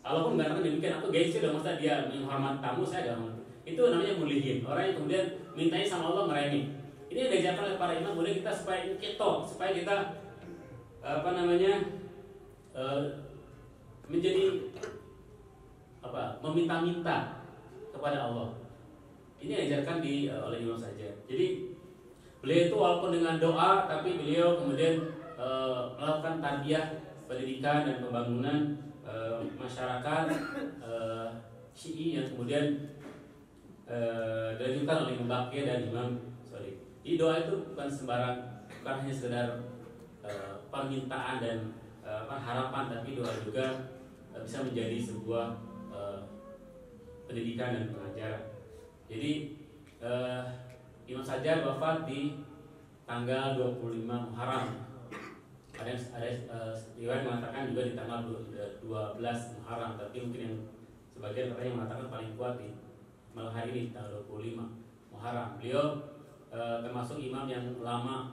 Kalaupun gak akan demikian, aku gengsi dong, masa dia menghormati tamu saya gak mampu. Itu namanya mulihin. Orang yang kemudian mintanya sama Allah meremeh. Ini yang diajarkan oleh para imam, kemudian kita supaya kita menjadi meminta-minta kepada Allah. Ini diajarkan oleh Imam Sajjad. Jadi beliau itu walaupun dengan doa, tapi beliau kemudian melakukan tarbiyah pendidikan dan pembangunan masyarakat Syi'i yang kemudian dilanjutkan oleh Imam Baqir dan Imam Shalik. Jadi doa itu bukan sembarang, bukan hanya sekedar permintaan dan harapan, tapi doa juga bisa menjadi sebuah pendidikan dan pengajaran. Jadi Imam Sajjad wafat di tanggal 25 Muharram. Ada riwayat mengatakan juga di tanggal 12 Muharram, tapi mungkin yang sebagian katanya mengatakan paling kuat di malam hari ini tanggal 25 Muharram. Beliau termasuk imam yang lama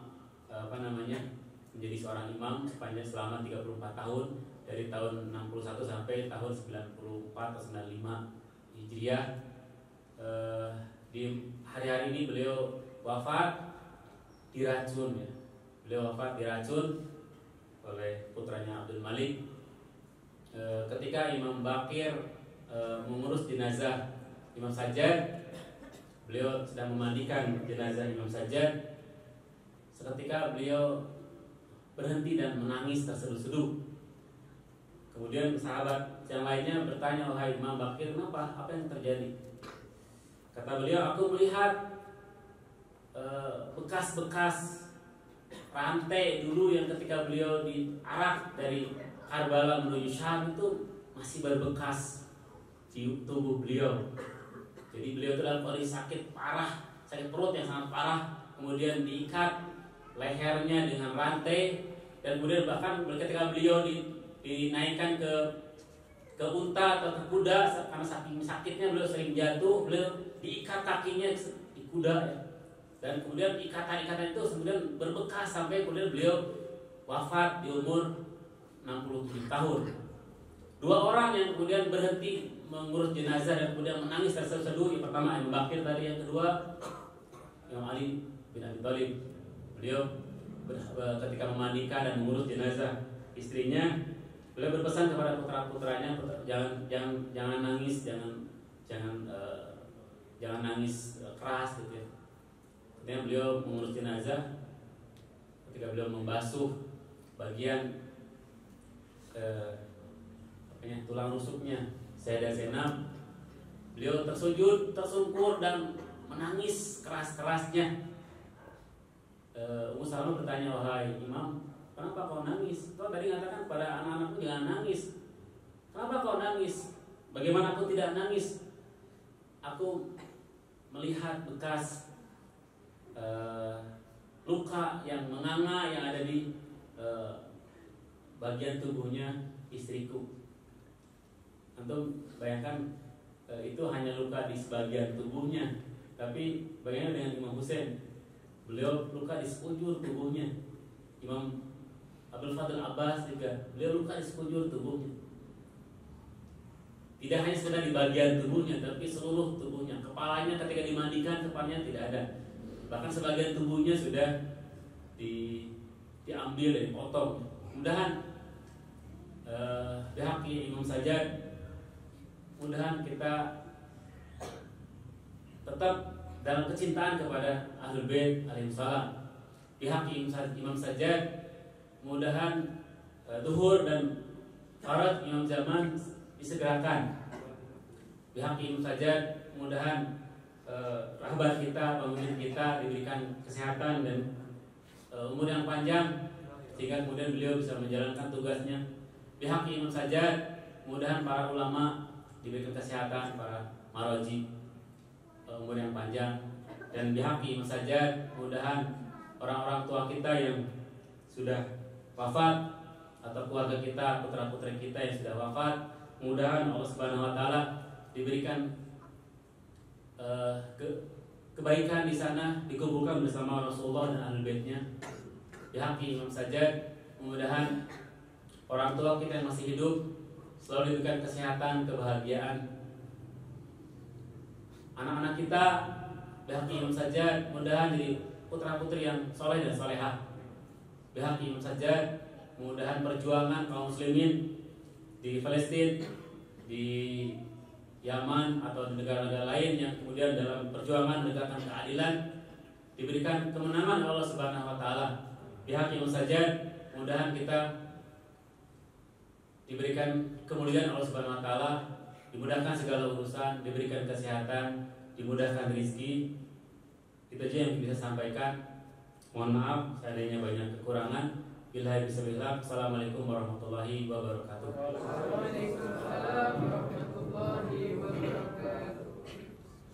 menjadi seorang imam sepanjang selama 34 tahun, dari tahun 61 sampai tahun 94 atau 95 Hijriah. Di hari-hari ini beliau wafat diracun ya. Beliau wafat diracun oleh putranya Abdul Malik. Ketika Imam Baqir mengurus jenazah Imam Sajjad, beliau sedang memandikan jenazah Imam Sajjad. Seketika beliau berhenti dan menangis terseduh-seduh. Kemudian sahabat yang lainnya bertanya, wahai Imam Baqir, kenapa? Apa yang terjadi? Kata beliau, aku melihat bekas-bekas rantai dulu yang ketika beliau diarak dari Karbala menuju Syam itu masih berbekas di tubuh beliau. Jadi beliau itu dalam kondisi sakit parah, sakit perut yang sangat parah, kemudian diikat lehernya dengan rantai, dan kemudian bahkan ketika beliau dinaikkan ke unta atau ke kuda, karena saking sakitnya beliau sering jatuh, beliau diikat kakinya di kuda ya. Dan kemudian ikatan-ikatan itu kemudian berbekas sampai kemudian beliau wafat di umur 67 tahun. Dua orang yang kemudian berhenti mengurus jenazah dan kemudian menangis terseduh-seduh, yang pertama Imam Baqir tadi, yang kedua Imam Ali bin Abi Thalib. Beliau ketika memandikan dan mengurus jenazah istrinya, beliau berpesan kepada putra-putranya, jangan nangis, jangan nangis keras gitu ya. Kemudian beliau mengurus jenazah, ketika beliau membasuh bagian tulang rusuknya Sayyidah Zainab, beliau tersujud, tersungkur dan menangis keras-kerasnya. Ummu Salamah bertanya, wahai imam, kenapa kau nangis? Kau tadi mengatakan pada anak-anakku jangan nangis. Kenapa kau nangis? Bagaimana aku tidak nangis? Aku melihat bekas luka yang menganga yang ada di bagian tubuhnya istriku. Antum bayangkan, itu hanya luka di sebagian tubuhnya, tapi bagaimana dengan Imam Husain? Beliau luka di sekujur tubuhnya. Imam Abdul Fadl Abbas juga, beliau luka di sekujur tubuhnya. Tidak hanya sekedar di bagian tubuhnya, tapi seluruh tubuhnya. Kepalanya ketika dimandikan, kepalanya tidak ada. Bahkan sebagian tubuhnya sudah diambil dan dipotong. Mudahan bihaqi Imam Sajjad, mudahan kita tetap dalam kecintaan kepada Ahlul Bait alaihissalam. Bihaqi Imam Sajjad, mudahan zuhur dan farad Imam Zaman disegerakan. Bihaqi Imam Sajjad, mudahan rahbat kita, pemimpin kita diberikan kesehatan dan umur yang panjang, sehingga kemudian beliau bisa menjalankan tugasnya Pihak Imam Sajjad, mudah-mudahan para ulama diberikan kesehatan, para maroji umur yang panjang. Dan pihak Imam Sajjad, mudah-mudahan orang-orang tua kita yang sudah wafat atau keluarga kita, putra-putri kita yang sudah wafat, mudah-mudahan Allah Subhanahu wa taala diberikan kebaikan di sana, dikumpulkan bersama Rasulullah dan Ahlul Baitnya. Pihak Imam Sajjad, mudah-mudahan orang tua kita yang masih hidup selalu diberikan kesehatan, kebahagiaan. Anak-anak kita, pihak Imam Sajjad, mudah-mudahan jadi putra-putri yang soleh dan solehah. Pihak Imam Sajjad, mudah-mudahan perjuangan kaum muslimin di Palestina, di Yaman atau di negara-negara lain yang kemudian dalam perjuangan menegakkan keadilan diberikan kemenangan Allah Subhanahu wa taala. Pihak Imam Sajjad, mudah-mudahan kita diberikan kemuliaan Allah Subhanahu wa taala, dimudahkan segala urusan, diberikan kesehatan, dimudahkan rezeki. Itu aja yang bisa sampaikan. Mohon maaf seandainya banyak kekurangan. Billahi bismillah. Assalamualaikum warahmatullahi wabarakatuh. Waalaikumsalam warahmatullahi wabarakatuh.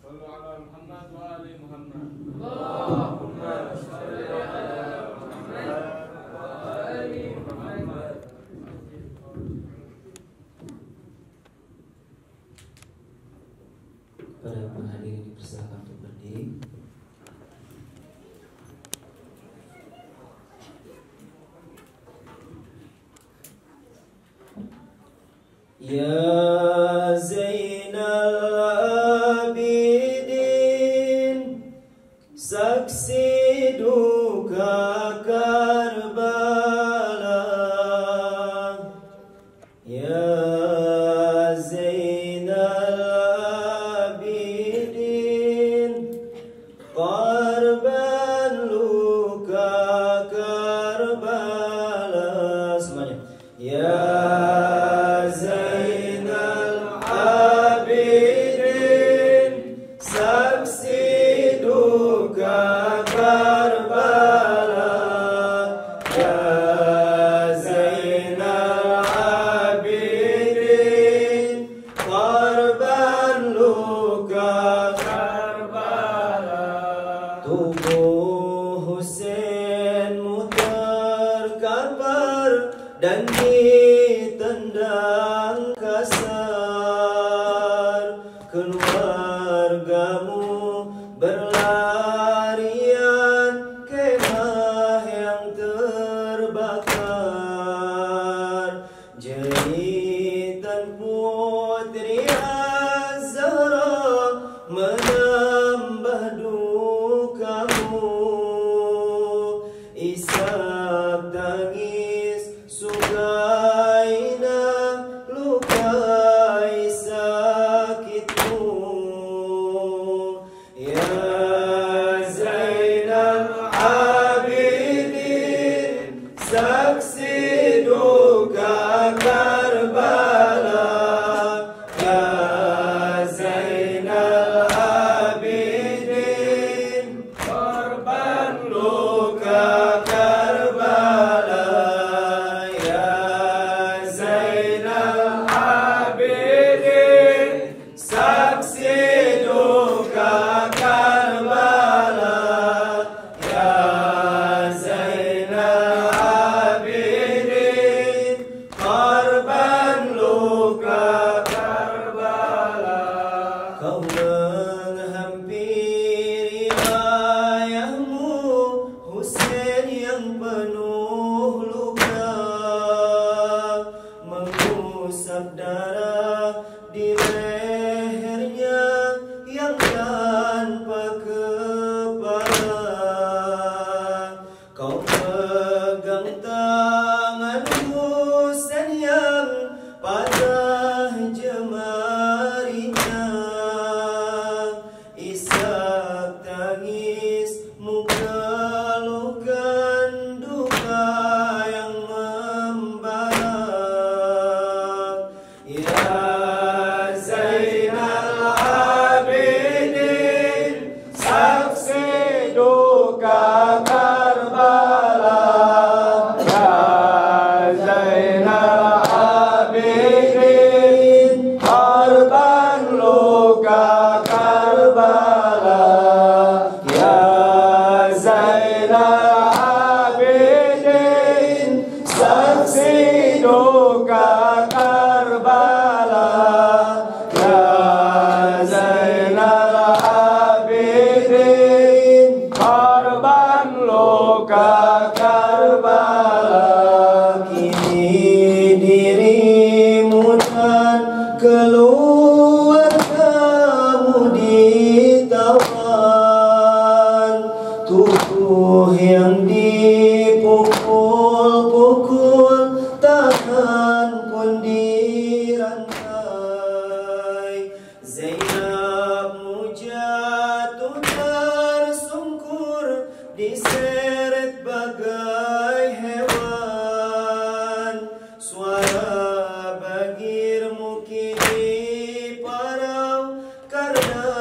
Sallu ala Muhammad wa ali Muhammad. Allahumma shalli ala Muhammad wa ali Muhammad. Para penghadirin dipersilakan untuk berdiri. Ya Zainal Abidin, saksi duka Karbala. Ya Zainal Abidin, korban luka Karbala. Semuanya. Ya dan ditendang kasar, keluargamu berlarian kemah yang terbakar. Jeritan putri Az-Zahra menambah dukamu. Isak tangis Sugaina lukai sakitmu. Ya Zainal Abidin, saksi duka Karbala. Ya Zainal Tagirmu kini parau karena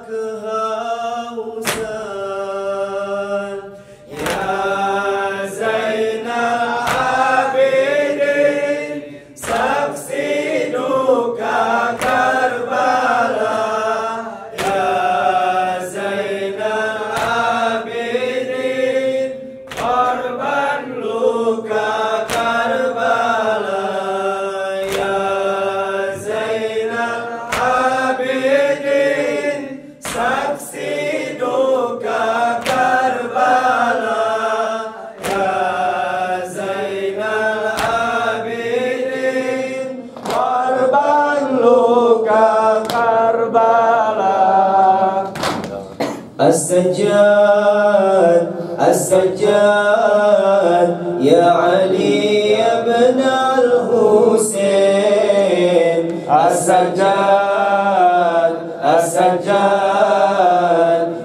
kehausan. Ya Zainal Abidin, saksi duka Karbala. Ya Zainal Abidin, korban luka Karbala. Ya Zainal Abidin, saksi duka Karbala. Ya Zainal Abidin, korban luka Karbala. As-Sajjad, As-Sajjad, Ya Ali ibn al-Husain. As-Sajjad, As-Sajjad,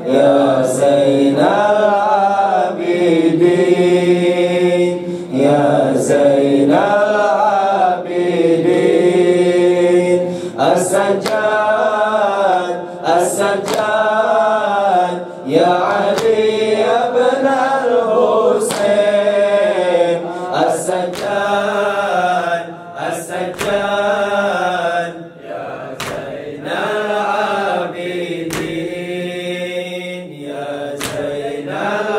Ya Zainal Abidin, Ya Zainal Abidin. As-Sajjad, As-Sajjad, Ya Ali ibn al-Husain. As-Sajjad, As-Sajjad, Ya Zainal Abidin, Ya Zainal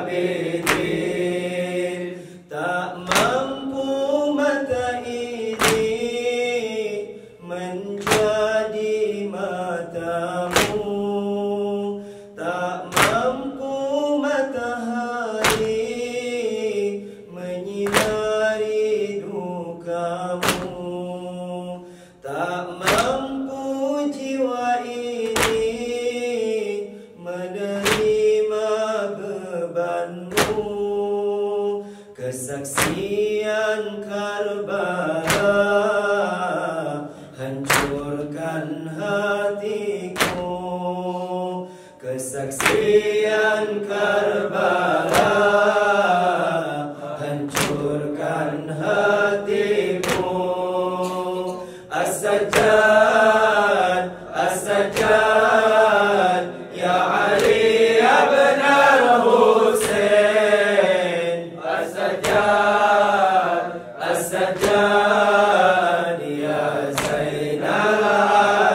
Abidin. Tak mampu mata ini menjadi matamu, tak mampu matahari menyinari dukamu, tak mampu jiwa ini menerima bebanmu. Kesaksian Karbala hancurkan hatiku. Kesaksian Karbala hancurkan hatiku. As-Sajjad, As-Sajjad, Ya Ali ibn al-Husain. As-Sajjad, As-Sajjad, Ya Zainal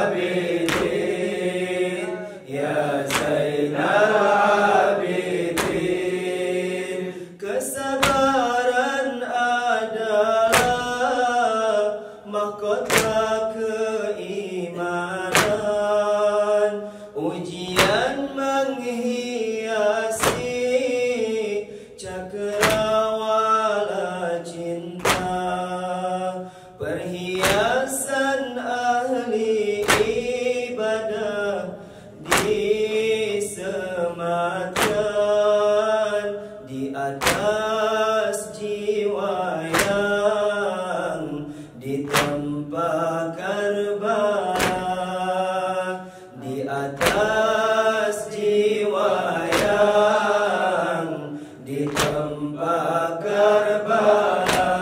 Abidin, Ya Zainal Abidin. Kesabaran adalah mahkota keimanan. Ujian menghiasi cakrawala cinta. Perhiasan ahli ibadah disematkan di atas jiwa yang ditempa Karbala. Di atas jiwa yang ditempa Karbala.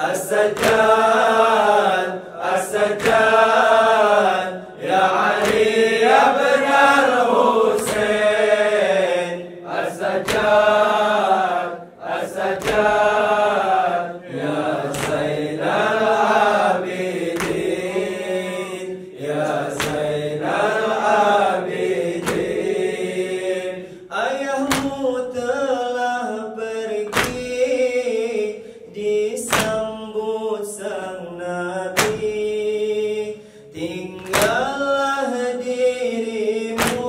As-Sajjad, As-Sajjad, Ya Ali ibn al-Husain. As-Sajjad, As-Sajjad, Ya Zainal Abidin, Ya Zainal Abidin. Ayahmu telah pergi disambut sang Nabi. Tinggallah dirimu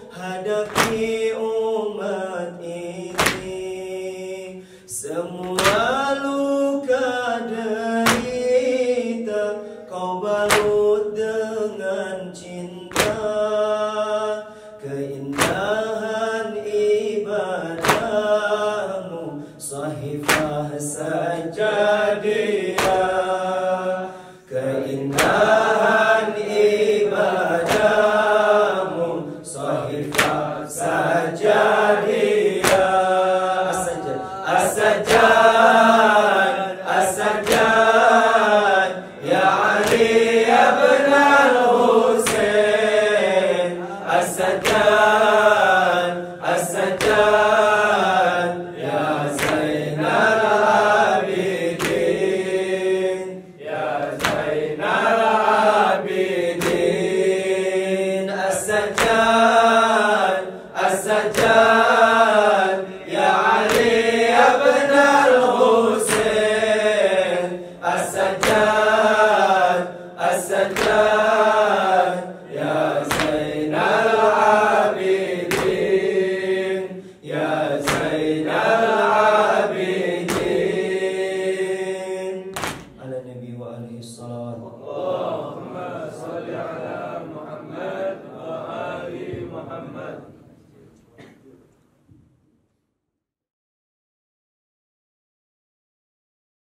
hadapi umat ini. Semua luka derita kau balut dengan cinta. Keindahan ibadahmu sahifah sajadiah. Keindahan